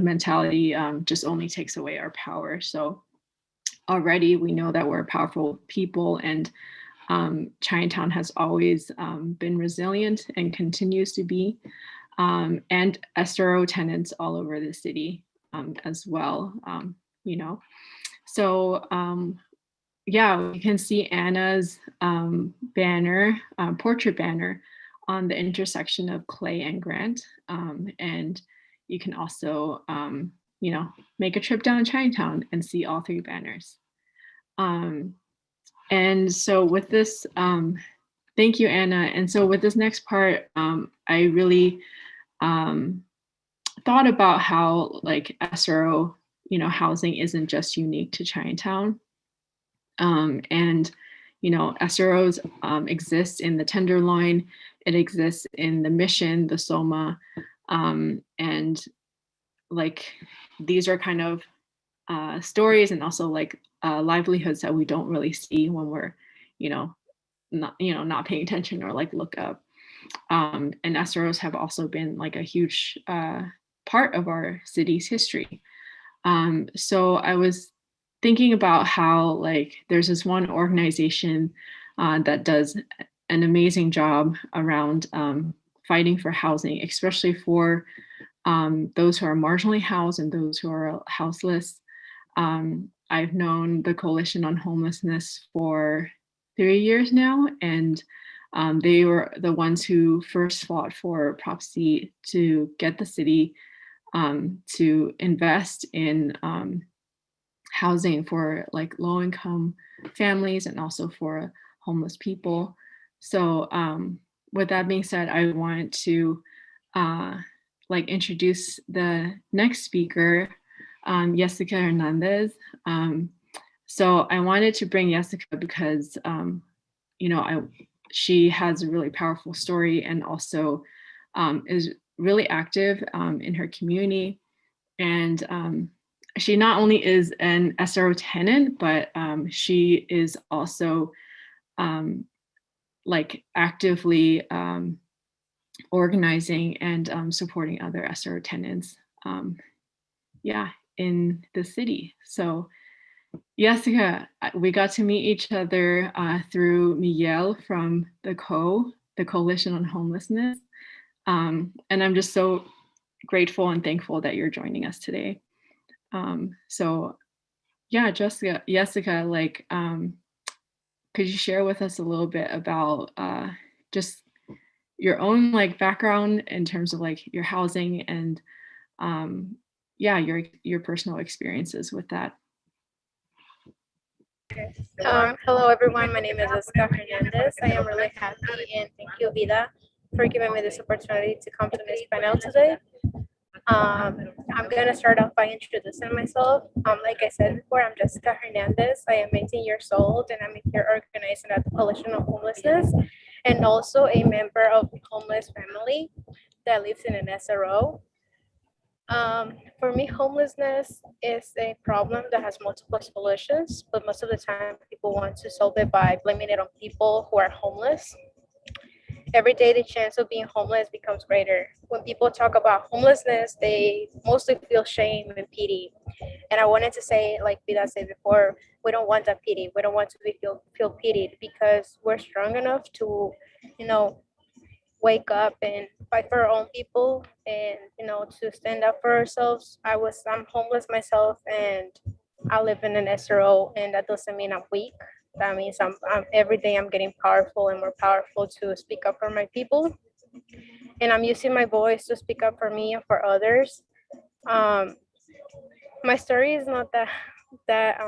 mentality just only takes away our power. So already we know that we're powerful people, and Chinatown has always been resilient and continues to be, and SRO tenants all over the city as well, you know. So yeah, you can see Anna's banner, portrait banner on the intersection of Clay and Grant. And you can also, you know, make a trip down Chinatown and see all three banners. And so with this, thank you, Anna. And so with this next part, I really thought about how like SRO, you know, housing isn't just unique to Chinatown. And, you know, SROs exist in the Tenderloin, it exists in the Mission, the SoMa, and like these are kind of stories and also like livelihoods that we don't really see when we're, you know, not paying attention or like look up. And SROs have also been like a huge part of our city's history. So I was thinking about how like there's this one organization that does an amazing job around fighting for housing, especially for those who are marginally housed and those who are houseless. I've known the Coalition on Homelessness for 3 years now, and they were the ones who first fought for Prop C to get the city to invest in housing for like low-income families and also for homeless people. So with that being said, I wanted to like introduce the next speaker, Jessica Hernandez. So I wanted to bring Jessica because you know, she has a really powerful story and also is really active in her community. And she not only is an SRO tenant, but she is also like actively organizing and supporting other SRO tenants, yeah, in the city. So Jessica, we got to meet each other through Miguel from the Coalition on Homelessness. And I'm just so grateful and thankful that you're joining us today. So yeah, Jessica, like, could you share with us a little bit about just your own like background in terms of like your housing and yeah, your personal experiences with that? Hello everyone, my name is Jessica Hernandez. I am really happy and thank you, Vida, for giving me this opportunity to come to this panel today. I'm going to start off by introducing myself. Like I said before, I'm Jessica Hernandez. I am 18 years old and I'm here organizing at the Coalition of Homelessness and also a member of the homeless family that lives in an SRO. For me, homelessness is a problem that has multiple solutions, but most of the time people want to solve it by blaming it on people who are homeless. Every day the chance of being homeless becomes greater. When people talk about homelessness, they mostly feel shame and pity. And I wanted to say, like Vida said before, we don't want that pity. We don't want to feel pitied because we're strong enough to, you know, wake up and fight for our own people and, you know, to stand up for ourselves. I'm homeless myself and I live in an SRO, and that doesn't mean I'm weak. That means I'm every day I'm getting powerful and more powerful to speak up for my people. And I'm using my voice to speak up for me and for others. My story is not that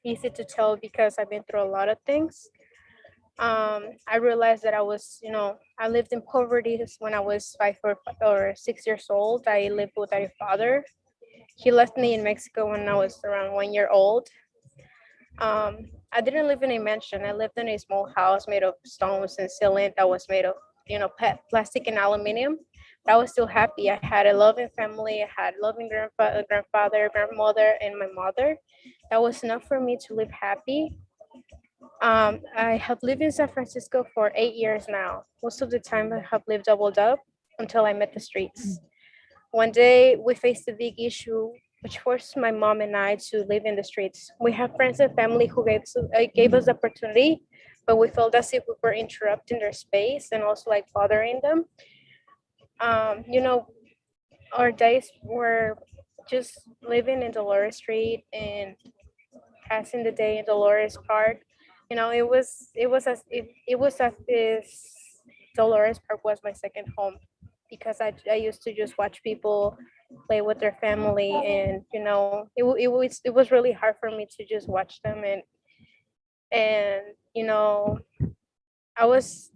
easy to tell because I've been through a lot of things. I realized that I lived in poverty when I was 5 or 6 years old. I lived without a father. He left me in Mexico when I was around 1 year old. I didn't live in a mansion. I lived in a small house made of stones and ceiling that was made of, plastic and aluminum. But I was still happy. I had a loving family. I had loving grandfather, grandmother, and my mother. That was enough for me to live happy. I have lived in San Francisco for 8 years now. Most of the time I have lived doubled up until I met the streets. One day we faced a big issue which forced my mom and I to live in the streets. We have friends and family who gave us the opportunity but we felt as if we were interrupting their space and also like bothering them. You know, our days were just living in Dolores Street and passing the day in Dolores Park. You know, it was as if Dolores Park was my second home, because I used to just watch people play with their family, and you know, it was really hard for me to just watch them. And you know, I was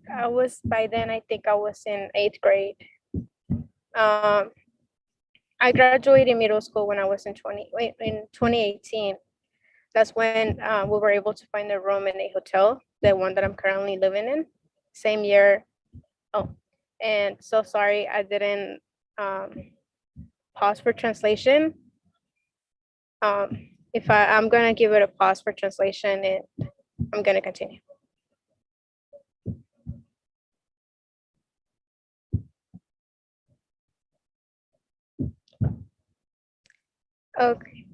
by then, I think I was in 8th grade. um I graduated middle school when I was in 2018. That's when we were able to find a room in a hotel, the one that I'm currently living in. Same year. Oh, and so sorry, I didn't pause for translation. If I'm gonna give it a pause for translation, and I'm gonna continue. Okay.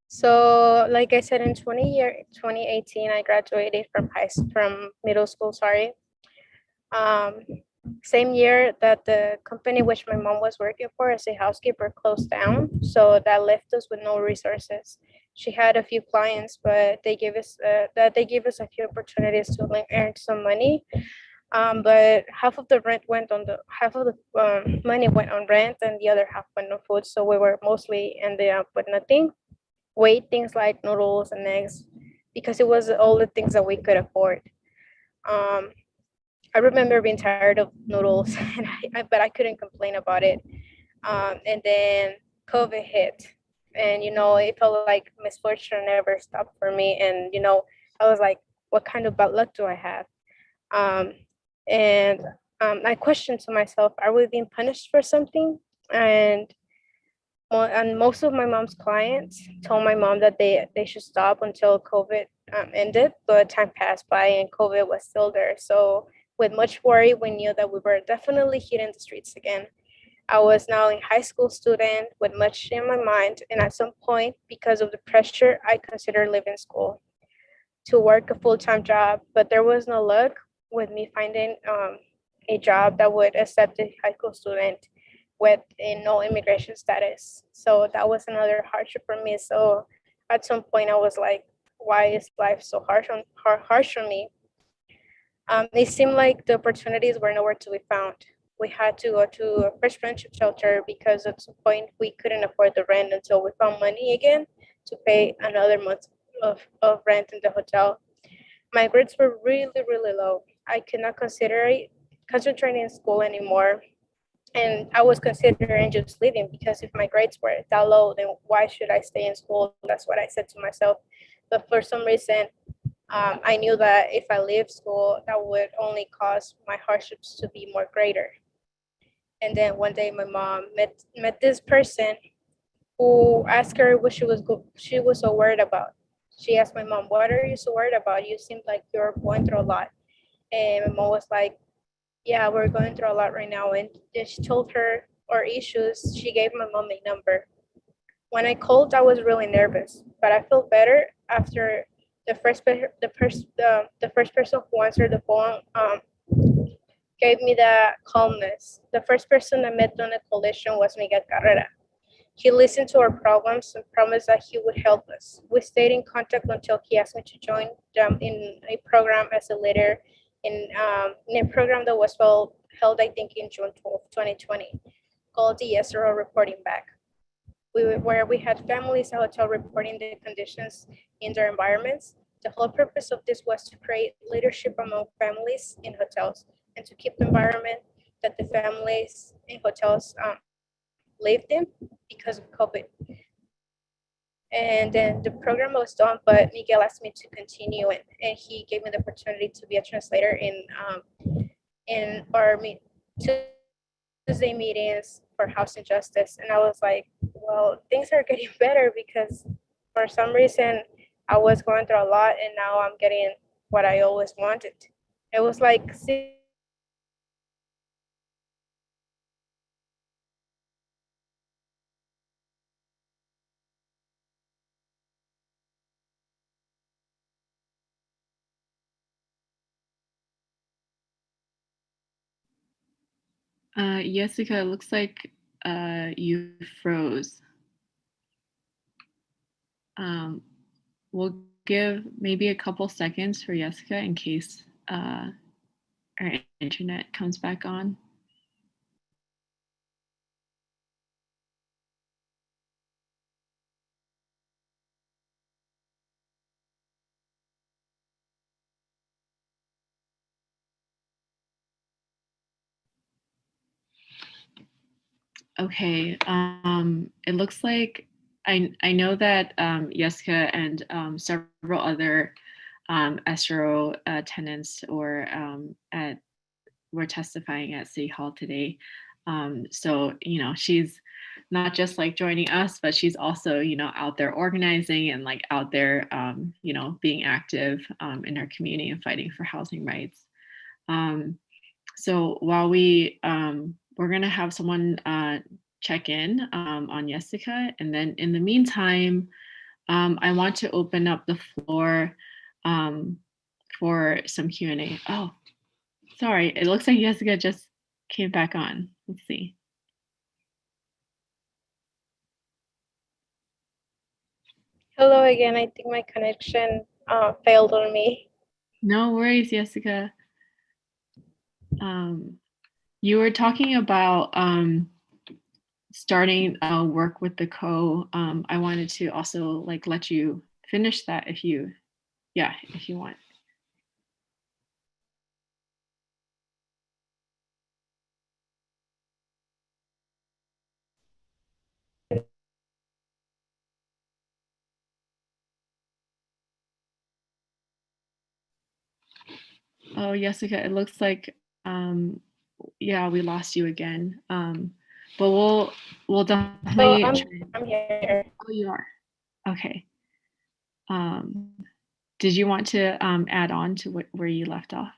So like I said, in 2018, I graduated from middle school. Sorry. Um, Same year that the company which my mom was working for as a housekeeper closed down, so that left us with no resources. She had a few clients, but they gave us a few opportunities to earn some money. But half of the money went on rent, and the other half went on food. So we were mostly ended up with nothing. Wait, things like noodles and eggs, because it was all the things that we could afford. Um, I remember being tired of noodles, but I couldn't complain about it. And then COVID hit, and you know, it felt like misfortune never stopped for me. And you know, I was like, what kind of bad luck do I have? Um, and I questioned to myself, are we being punished for something? And most of my mom's clients told my mom that they should stop until COVID ended, but time passed by and COVID was still there. So with much worry, we knew that we were definitely hitting the streets again. I was now a high school student with much in my mind, and at some point, because of the pressure, I considered leaving school to work a full-time job, but there was no luck with me finding a job that would accept a high school student with no immigration status. So that was another hardship for me. So at some point, I was like, why is life so harsh on me? It seemed like the opportunities were nowhere to be found. We had to go to a first friendship shelter because at some point we couldn't afford the rent until we found money again to pay another month of rent in the hotel. My grades were really, really low. I could not concentrating in school anymore. And I was considering just leaving, because if my grades were that low, then why should I stay in school? That's what I said to myself. But for some reason, I knew that if I leave school, that would only cause my hardships to be more greater. And then one day my mom met this person who asked her what she was so worried about. She asked my mom, what are you so worried about? You seem like you're going through a lot. And my mom was like, yeah, we're going through a lot right now. And she told her our issues. She gave my mom a number. When I called, I was really nervous, but I felt better after the first person who answered the phone gave me that calmness. The first person I met on the coalition was Miguel Carrera. He listened to our problems and promised that he would help us. We stayed in contact until he asked me to join in a program as a leader in a program that was held, I think, in June 12, 2020, called the SRO Reporting Back. Where we had families at hotel reporting the conditions in their environments. The whole purpose of this was to create leadership among families in hotels and to keep the environment that the families in hotels lived in because of COVID. And then the program was done, but Miguel asked me to continue, and he gave me the opportunity to be a translator in our Tuesday meetings for housing justice. And I was like, well, things are getting better, because for some reason I was going through a lot, and now I'm getting what I always wanted. It was like Jessica, it looks like you froze. We'll give maybe a couple seconds for Jessica in case our internet comes back on. Okay, it looks like I know that Jessica and several other SRO tenants were testifying at City Hall today. So she's not just like joining us, but she's also out there organizing and like out there being active in our community and fighting for housing rights. So while we're gonna have someone check in on Jessica, and then in the meantime, I want to open up the floor for some Q&A. Oh, sorry, it looks like Jessica just came back on. Let's see. Hello again. I think my connection failed on me. No worries, Jessica. You were talking about starting work with the co. I wanted to also like let you finish that if you want. Oh, Jessica, it looks like we lost you again. But we'll definitely. I'm here. Oh, you are. Okay. Did you want to add on to where you left off?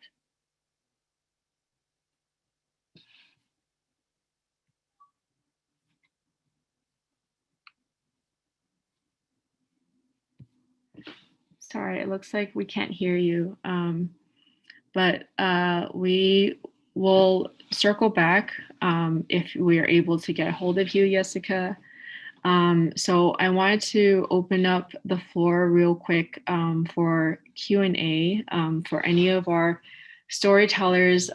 Sorry, it looks like we can't hear you. But we will circle back if we are able to get a hold of you, Jessica. So I wanted to open up the floor real quick for Q&A for any of our storytellers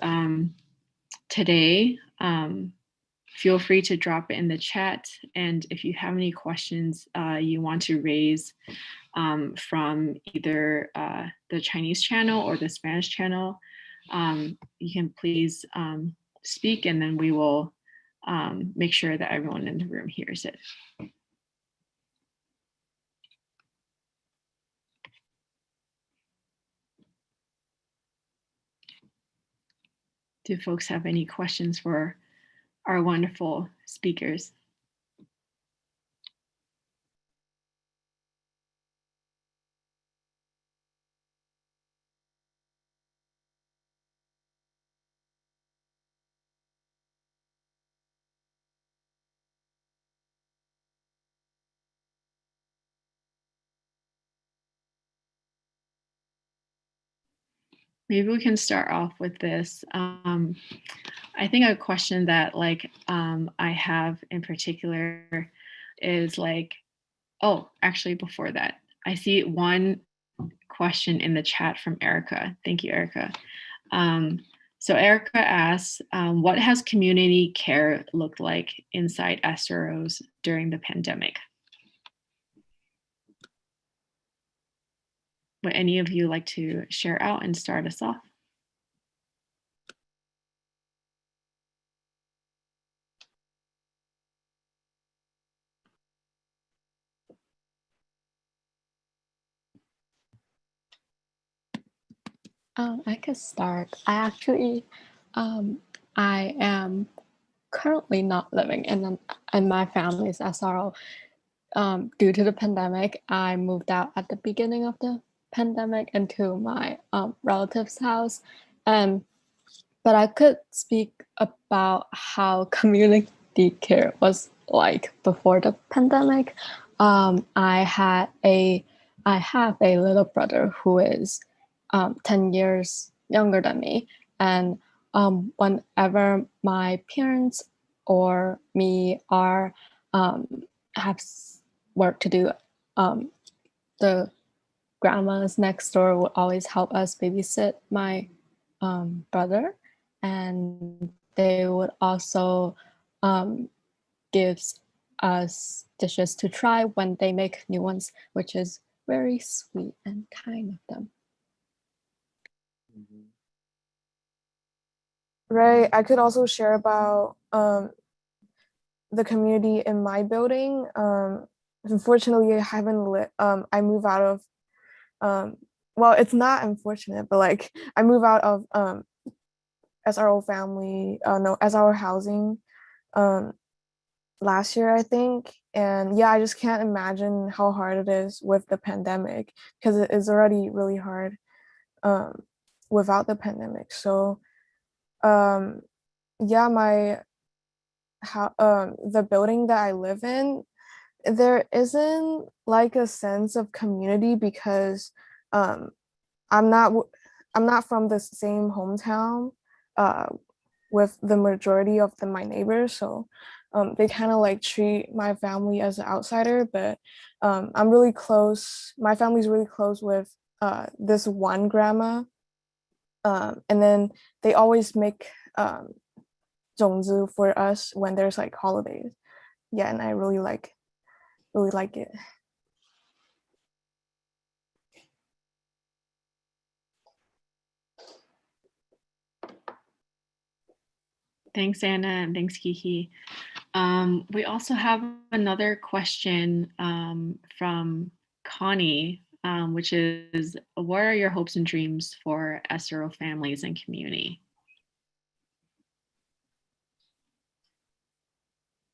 today. Feel free to drop it in the chat. And if you have any questions you want to raise from either the Chinese channel or the Spanish channel, you can please speak, and then we will make sure that everyone in the room hears it. Do folks have any questions for our wonderful speakers? Maybe we can start off with this. I think a question that I have in particular is actually before that, I see one question in the chat from Erica. Thank you, Erica. So Erica asks, what has community care looked like inside SROs during the pandemic? Would any of you like to share out and start us off? I could start. I am currently not living in my family's SRO. Due to the pandemic, I moved out at the beginning of the pandemic into my relative's house. But I could speak about how community care was like before the pandemic. I have a little brother who is 10 years younger than me, and whenever my parents or me are have work to do, the grandmas next door would always help us babysit my brother, and they would also give us dishes to try when they make new ones, which is very sweet and kind of them. Right. I could also share about the community in my building. Unfortunately, I haven't I move out of well, it's not unfortunate, but like I move out of SRO family, no, SRO housing last year, I think. And yeah, I just can't imagine how hard it is with the pandemic, because it is already really hard without the pandemic. So yeah, the building that I live in, there isn't like a sense of community because I'm not from the same hometown with the majority of my neighbors, so they kind of like treat my family as an outsider. But I'm really close. My family's really close with this one grandma, and then they always make 种子 for us when there's like holidays. Yeah, and I really like it. Thanks, Anna, and thanks, Kiki. We also have another question from Connie, which is, what are your hopes and dreams for SRO families and community?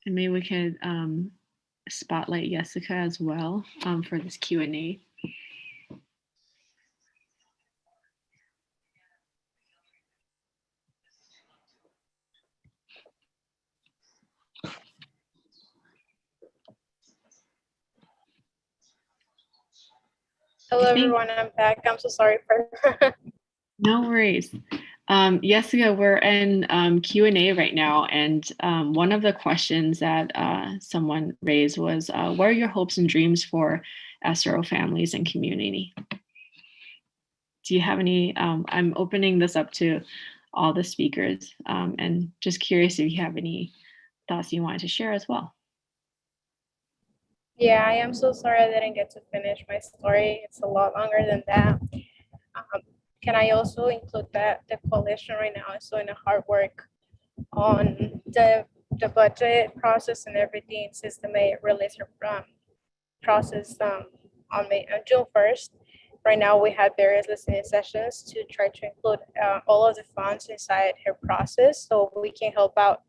And maybe we could spotlight Jessica as well for this Q&A. Hello, everyone. I'm back. I'm so sorry for. No worries. Jessica, we're in Q&A right now, and one of the questions that someone raised was, what are your hopes and dreams for SRO families and community? Do you have any, I'm opening this up to all the speakers, and just curious if you have any thoughts you wanted to share as well. Yeah, I am so sorry I didn't get to finish my story. It's a lot longer than that. Can I also include that the coalition right now is doing a hard work on the budget process and everything since the May release process on June 1st. Right now, we have various listening sessions to try to include all of the funds inside her process so we can help out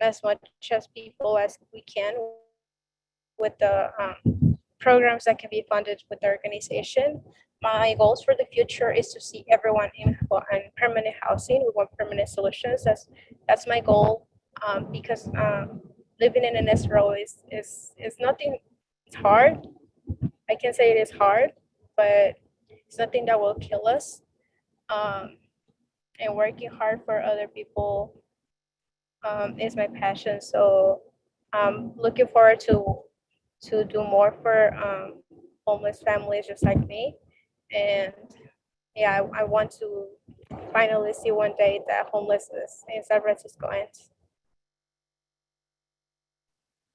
as much as people as we can with the programs that can be funded with the organization. My goals for the future is to see everyone in permanent housing. We want permanent solutions. That's my goal because living in an SRO is nothing. It's hard. I can say it is hard, but it's nothing that will kill us. And working hard for other people is my passion. So I'm looking forward to do more for homeless families just like me. And yeah, I want to finally see one day that homelessness in San Francisco ends.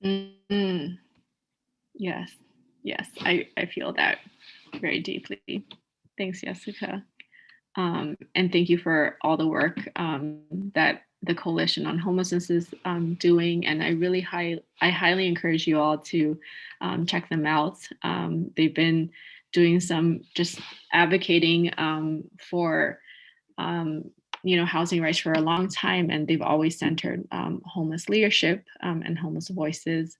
Mm-hmm. Yes, I feel that very deeply. Thanks, Jessica. And thank you for all the work that the Coalition on Homelessness is doing. And I highly encourage you all to check them out. They've been doing some just advocating for housing rights for a long time, and they've always centered homeless leadership and homeless voices.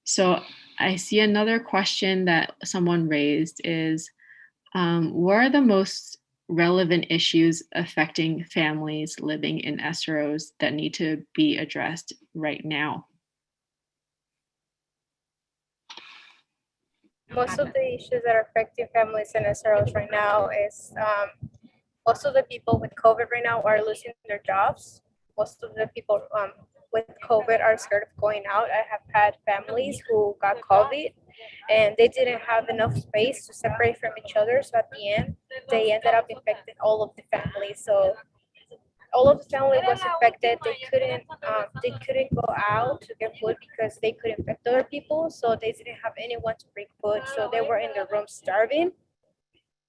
So I see another question that someone raised is, what are the most relevant issues affecting families living in SROs that need to be addressed right now? Most of the issues that are affecting families in SROs right now is most of the people with COVID right now are losing their jobs. Most of the people with COVID are scared of going out. I have had families who got COVID and they didn't have enough space to separate from each other. So at the end, they ended up infecting all of the families. So all of the family was affected. They couldn't go out to get food because they could infect other people. So they didn't have anyone to bring food. So they were in their room starving.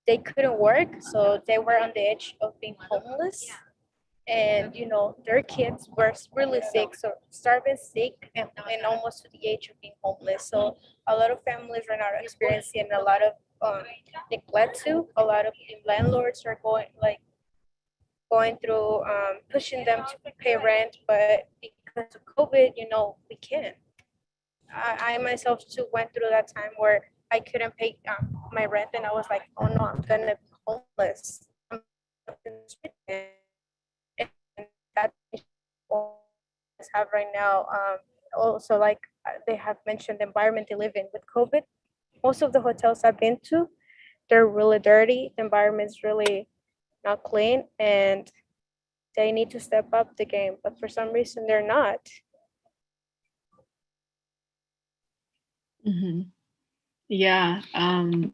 They couldn't work, so they were on the edge of being homeless. And their kids were really sick, so starving, sick, and almost to the age of being homeless. So a lot of families right now are experiencing a lot of neglect too. A lot of landlords are going through pushing them to pay rent, but because of COVID, we can't. I myself too went through that time where I couldn't pay my rent, and I was like, oh no, I'm gonna be homeless. And that's what I have right now. Also, like they have mentioned, the environment they live in with COVID. Most of the hotels I've been to, they're really dirty. The environment's really not clean, and they need to step up the game. But for some reason, they're not. Mm-hmm. Yeah, I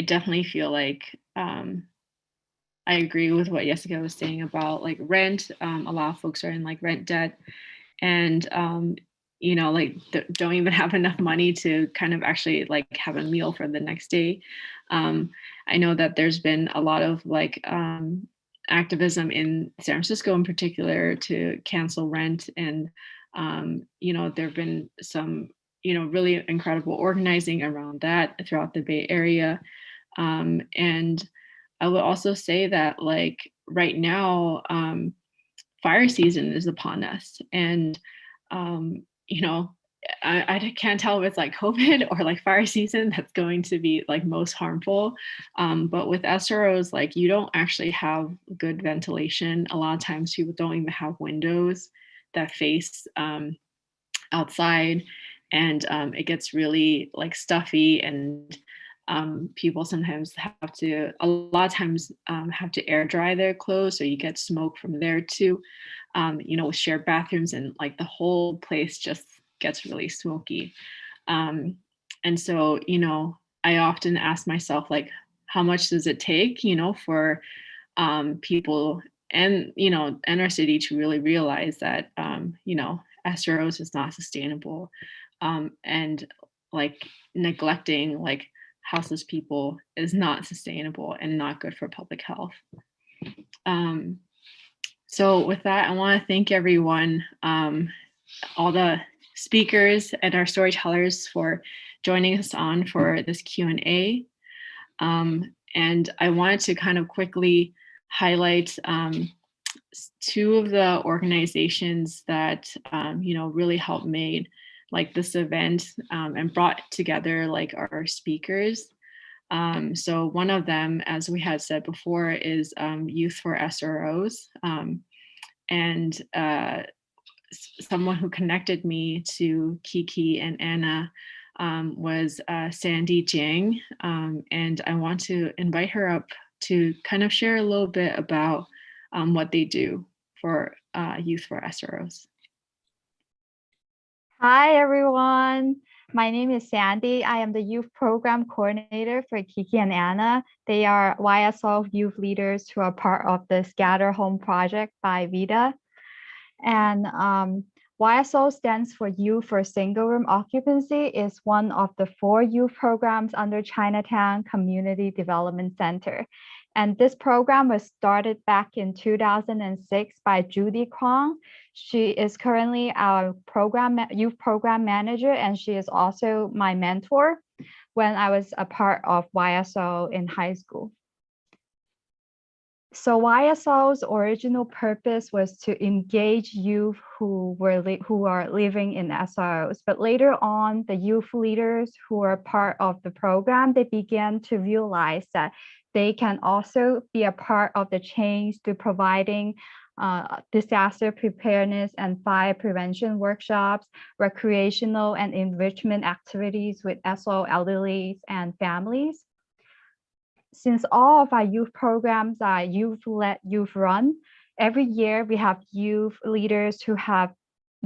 definitely feel like I agree with what Jessica was saying about like rent. A lot of folks are in like rent debt, and don't even have enough money to kind of actually like have a meal for the next day. I know that there's been a lot of like activism in San Francisco in particular to cancel rent, and there have been some really incredible organizing around that throughout the Bay Area. And I would also say that like right now, fire season is upon us, and I can't tell if it's like COVID or like fire season that's going to be like most harmful. But with SROs, like you don't actually have good ventilation. A lot of times people don't even have windows that face outside, and it gets really like stuffy, and people sometimes have to have to air dry their clothes, so you get smoke from there too. With shared bathrooms, and like the whole place just gets really smoky. And so I often ask myself, like, how much does it take for people and our city to really realize that SROs is not sustainable, and like neglecting like houseless people is not sustainable and not good for public health. So with that, I want to thank everyone, all the speakers and our storytellers for joining us on for this Q&A. And I wanted to kind of quickly highlight two of the organizations that really helped made like this event and brought together like our speakers. So one of them, as we had said before, is Youth for SROs. And someone who connected me to Kiki and Anna was Sandy Jiang. And I want to invite her up to kind of share a little bit about what they do for Youth for SROs. Hi, everyone. My name is Sandy. I am the youth program coordinator for Kiki and Anna. They are YSL youth leaders who are part of the Scatter Home project by Vida. And YSO stands for Youth for Single Room Occupancy. Is one of the 4 youth programs under Chinatown Community Development Center. And this program was started back in 2006 by Judy Kuang. She is currently our youth program manager, and she is also my mentor when I was a part of YSO in high school. So YSO's original purpose was to engage youth who are living in SROs, but later on, the youth leaders who are part of the program, they began to realize that they can also be a part of the change to providing disaster preparedness and fire prevention workshops, recreational and enrichment activities with SRO elderly and families. since all of our youth programs are youth-led, youth-run, every year we have youth leaders who have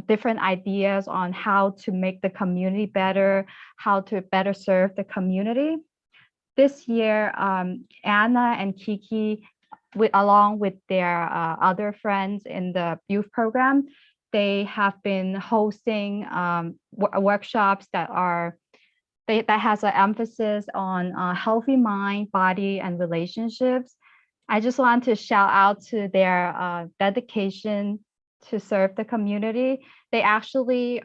different ideas on how to make the community better, how to better serve the community. This year, Anna and Kiki, along with their other friends in the youth program, they have been hosting workshops that has an emphasis on healthy mind, body, and relationships. I just want to shout out to their dedication to serve the community. They actually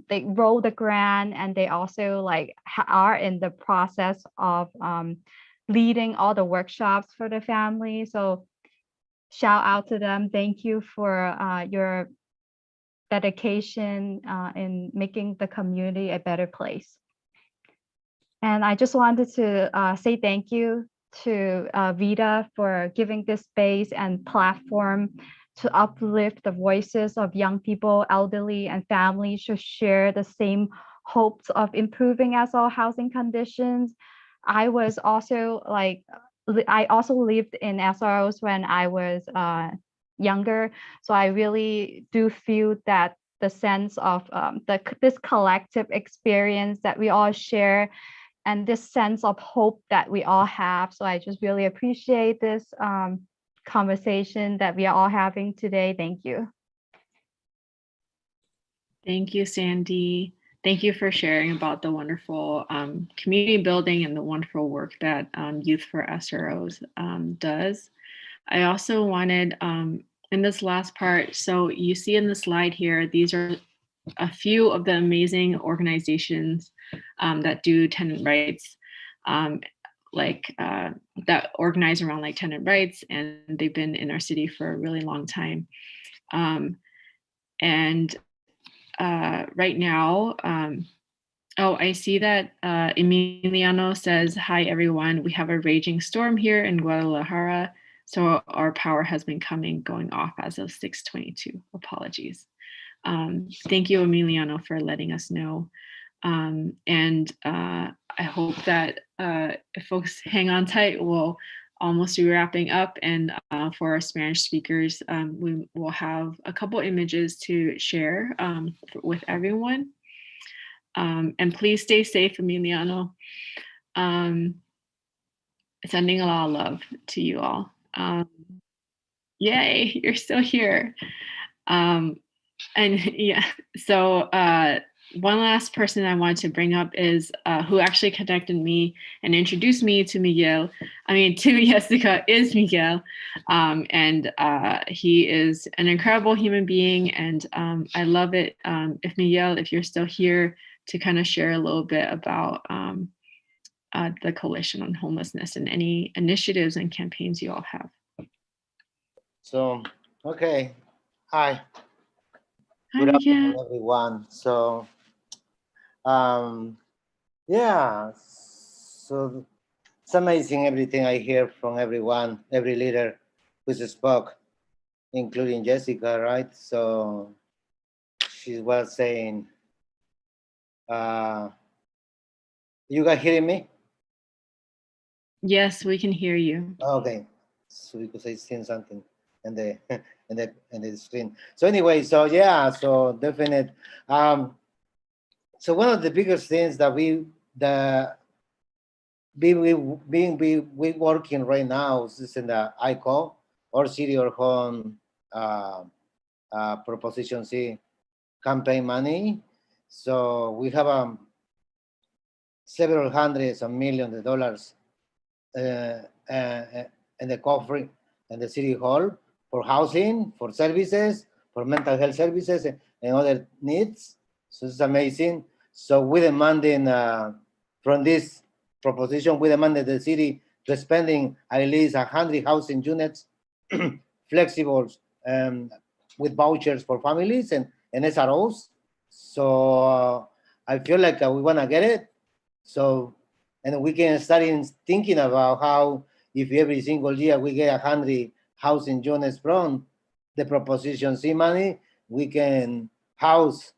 they wrote the grant, and they also are in the process of leading all the workshops for the family. So shout out to them. Thank you for your dedication in making the community a better place. And I just wanted to say thank you to Vida for giving this space and platform to uplift the voices of young people, elderly, and families to share the same hopes of improving SRO housing conditions. I also lived in SROs when I was younger, so I really do feel that the sense of this collective experience that we all share, and this sense of hope that we all have. So I just really appreciate this conversation that we are all having today. Thank you. Thank you, Sandy. Thank you for sharing about the wonderful community building and the wonderful work that Youth for SROs does. I also wanted, in this last part, so you see in the slide here, these are a few of the amazing organizations that do tenant rights, that organize around tenant rights, and they've been in our city for a really long time. Right now, I see that Emiliano says, "Hi everyone, we have a raging storm here in Guadalajara, so our power has been going off as of 6:22. Apologies." Thank you, Emiliano, for letting us know. I hope that if folks hang on tight, we'll almost be wrapping up. And for our Spanish speakers, we will have a couple images to share with everyone. And please stay safe, Emiliano. Sending a lot of love to you all. Yay, you're still here. And yeah, so one last person I wanted to bring up is who actually connected me and introduced me to to Jessica, is Miguel. And he is an incredible human being. And I love it if Miguel, if you're still here, to kind of share a little bit about the Coalition on Homelessness and any initiatives and campaigns you all have. So, okay, hi. Hi, Good afternoon, Miguel. everyone. So, yeah, so it's amazing everything I hear from everyone, every leader who spoke, including Jessica, right? So she was saying, you guys hearing me? Yes, we can hear you. Okay, so because I seen something in the in the screen. So anyway, so yeah, so definite. So one of the biggest things that we working right now is in the ICO or City or Home Proposition C campaign money. So we have several hundreds of millions of dollars in the coffering in the City Hall for housing, for services, for mental health services, and other needs. So it's amazing. So we demanding from this proposition, we demanded the city to spending at least 100 housing units, flexible, with vouchers for families and SROs. So I feel like we want to get it. So, and we can start thinking about how if every single year we get 100 housing units from the Proposition C money, we can house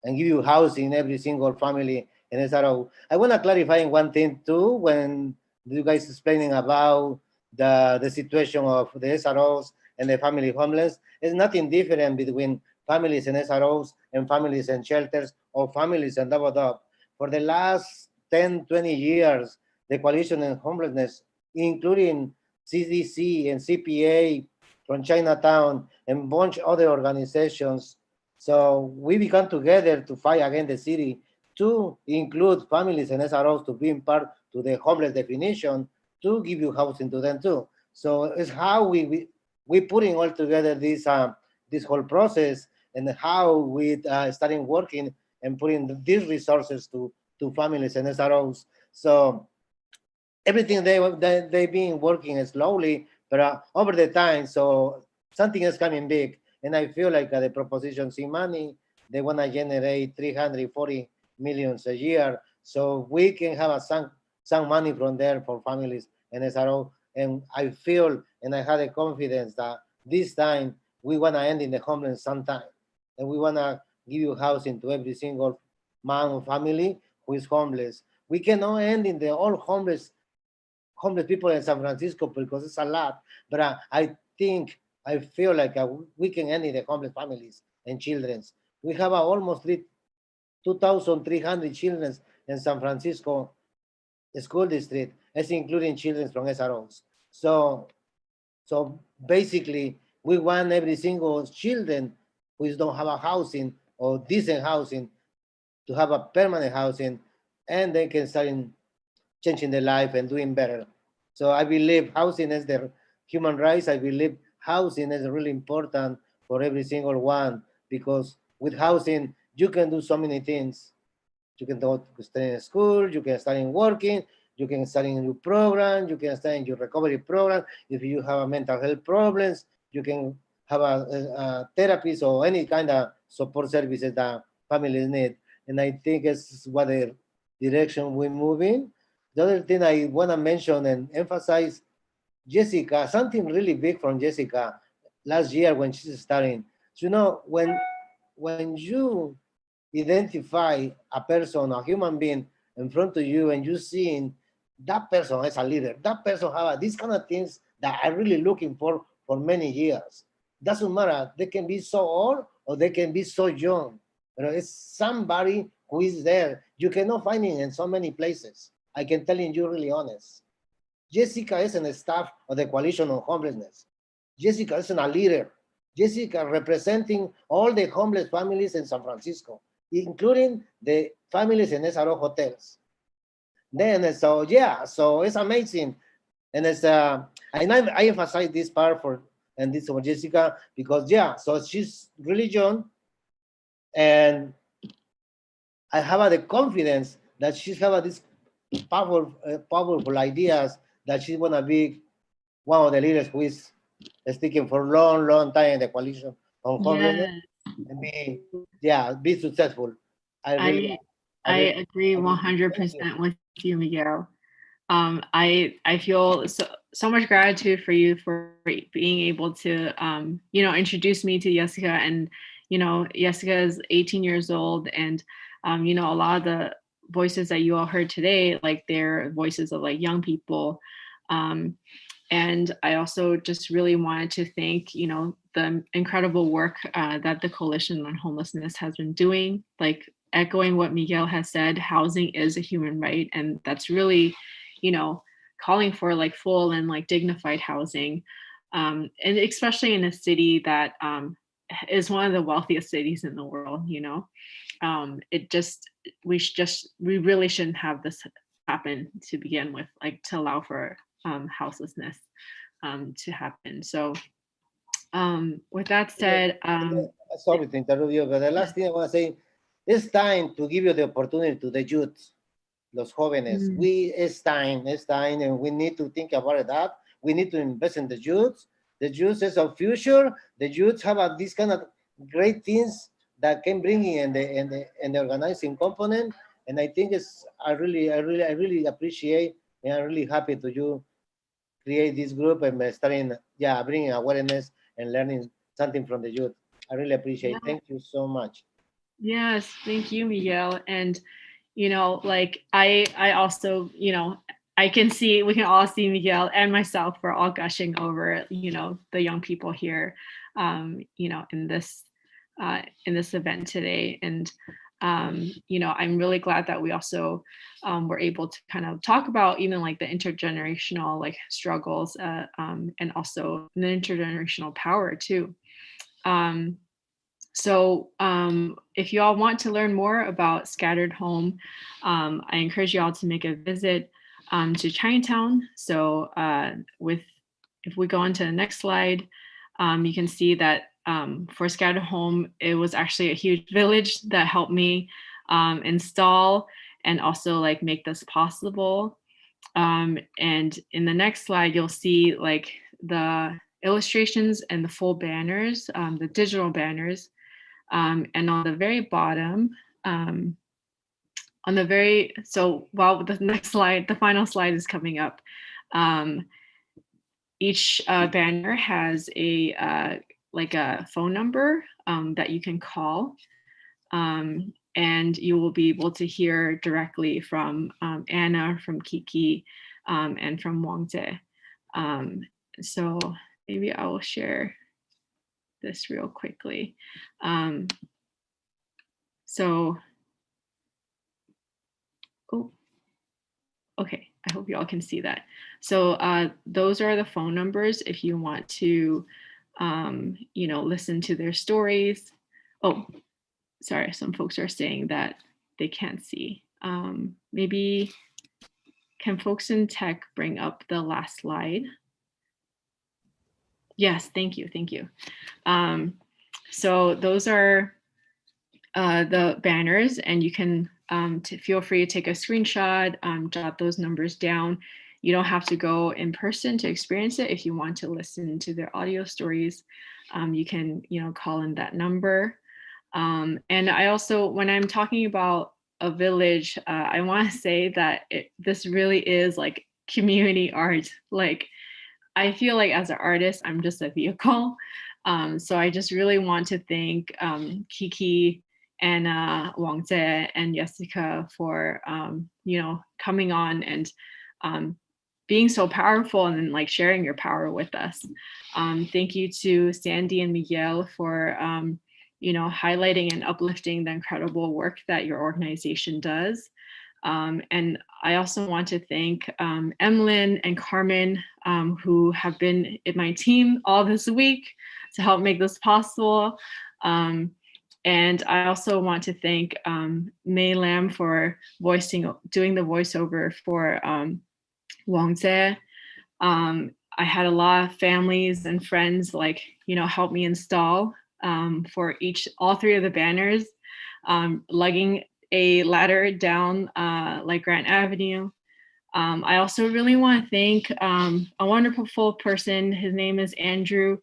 and give you housing every single family in SRO. I want to clarify one thing too. When you guys explaining about the situation of the SROs and the family homeless. It's nothing different between families in SROs and families in shelters or families in double up. For the last 10, 20 years, the Coalition on Homelessness, including CDC and CPA from Chinatown and a bunch of other organizations. So we began together to fight against the city to include families and SROs to be part to the homeless definition, to give you housing to them too. So it's how we putting all together this whole process and how we starting working and putting these resources to families and SROs. So everything they've been working slowly, but over the time, so something is coming big. And I feel like the proposition C money, they want to generate 340 millions a year. So we can have some money from there for families and SRO. And I feel, and I had a confidence that this time we want to end in the homeless sometime. And we want to give you housing to every single man or family who is homeless. We cannot end in the all homeless people in San Francisco because it's a lot. But I feel like we can end in the homeless families and children. We have almost 2,300 children in San Francisco school district, as including children from SROs. So basically, we want every single children who don't have a housing or decent housing to have a permanent housing, and they can start changing their life and doing better. So I believe housing is their human rights. I believe housing is really important for every single one, because with housing, you can do so many things. You can stay in school, you can start working, you can start in your program, you can start in your recovery program. If you have mental health problems, you can have a therapist or any kind of support services that families need. And I think it's what the direction we're moving. The other thing I want to mention and emphasize, Jessica, something really big from Jessica last year when she's starting. So, when you identify a person, a human being in front of you, and you seeing that person as a leader, that person have these kind of things that I'm really looking for many years. Doesn't matter, they can be so old or they can be so young. It's somebody who is there. You cannot find it in so many places. I can tell you really honest. Jessica isn't a staff of the Coalition on Homelessness. Jessica isn't a leader. Jessica representing all the homeless families in San Francisco, including the families in SRO hotels. Then, so it's amazing. And I emphasize this part for Jessica, because so she's really young, and I have the confidence that she have this powerful ideas that she's gonna be one of the leaders who is sticking for a long time in the Coalition on Homelessness and be successful. I agree 100% with you, Miguel. I feel so much gratitude for you for being able to introduce me to Jessica. And Jessica is 18 years old, and a lot of the voices that you all heard today, like they're voices of like young people. And I also just really wanted to thank, the incredible work that the Coalition on Homelessness has been doing. Like, echoing what Miguel has said, housing is a human right. And that's really, calling for like full and like dignified housing. And especially in a city that is one of the wealthiest cities in the world, we really shouldn't have this happen to begin with, like to allow for houselessness to happen. So with that said, sorry to interrupt you, but the last thing I want to say, it's time to give you the opportunity to the youth, los jóvenes. It's time, and we need to think about that. We need to invest in the youth. The youth is our future. The youth have these kind of great things that can bring in the organizing component. And I think I really appreciate, and I'm really happy to you create this group and starting, bringing awareness and learning something from the youth. I really appreciate it. Thank you so much. Yes, thank you, Miguel. And, like I also, I can see, we can all see Miguel and myself, we're all gushing over, you know, the young people here, you know, in this event today. And, you know, I'm really glad that we also were able to kind of talk about even like the intergenerational like struggles and also the intergenerational power too. So if you all want to learn more about Scattered Home, I encourage you all to make a visit to Chinatown. So if we go on to the next slide, you can see that for Scattered Home, it was actually a huge village that helped me install and also like make this possible. And in the next slide, you'll see like the illustrations and the full banners, the digital banners. And on the very bottom, so while the next slide, the final slide is coming up, each banner has a like a phone number that you can call, and you will be able to hear directly from Anna, from Kiki, and from Wangze. So maybe I will share this real quickly. Okay, I hope you all can see that. So those are the phone numbers if you want to, you know, listen to their stories. Oh, sorry, some folks are saying that they can't see. Maybe can folks in tech bring up the last slide? Yes, thank you, thank you. So those are the banners, and you can feel free to take a screenshot, jot those numbers down. You don't have to go in person to experience it. If you want to listen to their audio stories, you can, you know, call in that number. And I also, when I'm talking about a village, I want to say that this really is like community art. Like, I feel like as an artist, I'm just a vehicle. So I just really want to thank Kiki, Anna, Wangze, and Jessica for you know, coming on and being so powerful and then like sharing your power with us. Thank you to Sandy and Miguel for you know, highlighting and uplifting the incredible work that your organization does. And I also want to thank Emlyn and Carmen, who have been in my team all this week to help make this possible. And I also want to thank Mei Lam for doing the voiceover for Wangze. I had a lot of families and friends like, you know, help me install for all three of the banners, lugging a ladder down like Grant Avenue. I also really want to thank a wonderful person. His name is Andrew.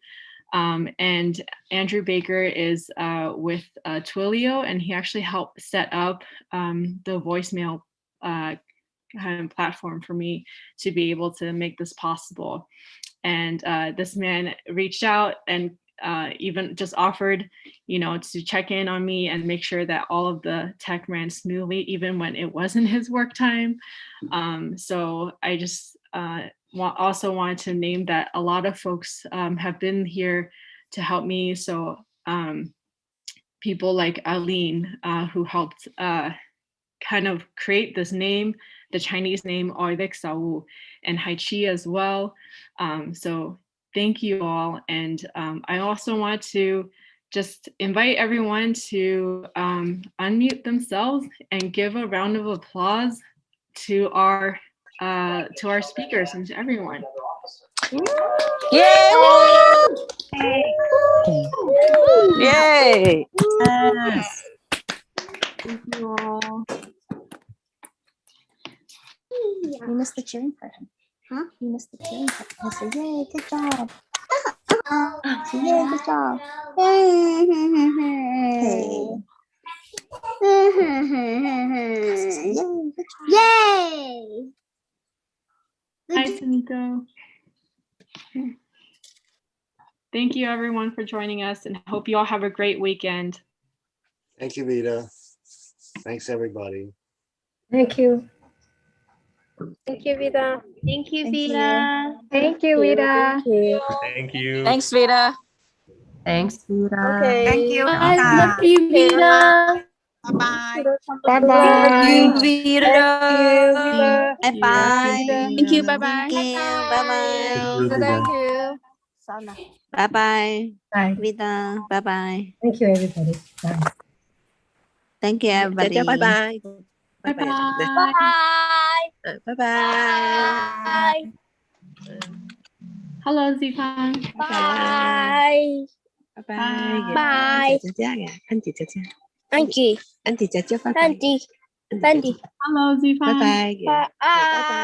And Andrew Baker is with Twilio, and he actually helped set up the voicemail kind of platform for me to be able to make this possible. And this man reached out and even just offered, you know, to check in on me and make sure that all of the tech ran smoothly, even when it wasn't his work time. So I just also wanted to name that a lot of folks have been here to help me. So people like Aline, who helped kind of create this name, the Chinese name APICC, and Haichi as well. So thank you all. And I also want to just invite everyone to unmute themselves and give a round of applause to our speakers and to everyone. Yay! Yay! Yes. Thank you all. You missed the cheering part. Huh? You missed the cheering part. I said, yay, good job. So, yay, good job. Yay! Hi, Tamiko. Thank you, everyone, for joining us, and hope you all have a great weekend. Thank you, Vida. Thanks, everybody. Thank you. Thank you, Vida. Thank you, Thank Vida. you. Thank you, Vida. Thank you. Thank you. Thanks, Vida. Thanks, Vida. Okay. Thank you, I Vida. love you, Vida. Bye-bye. Bye-bye. Vida. Vida. Vida. Thank you. Bye-bye. Thank you. Bye-bye. Thank you. Bye-bye. Bye. Vida. Bye-bye. Thank you, everybody. Bye. Thank you, everybody. Bye-bye. Bye-bye. Bye-bye. Bye. Hello, Zifan. Bye. Bye-bye. Bye. Anh chị. Anh chị. Hello, Zifan. Bye-bye. Bye.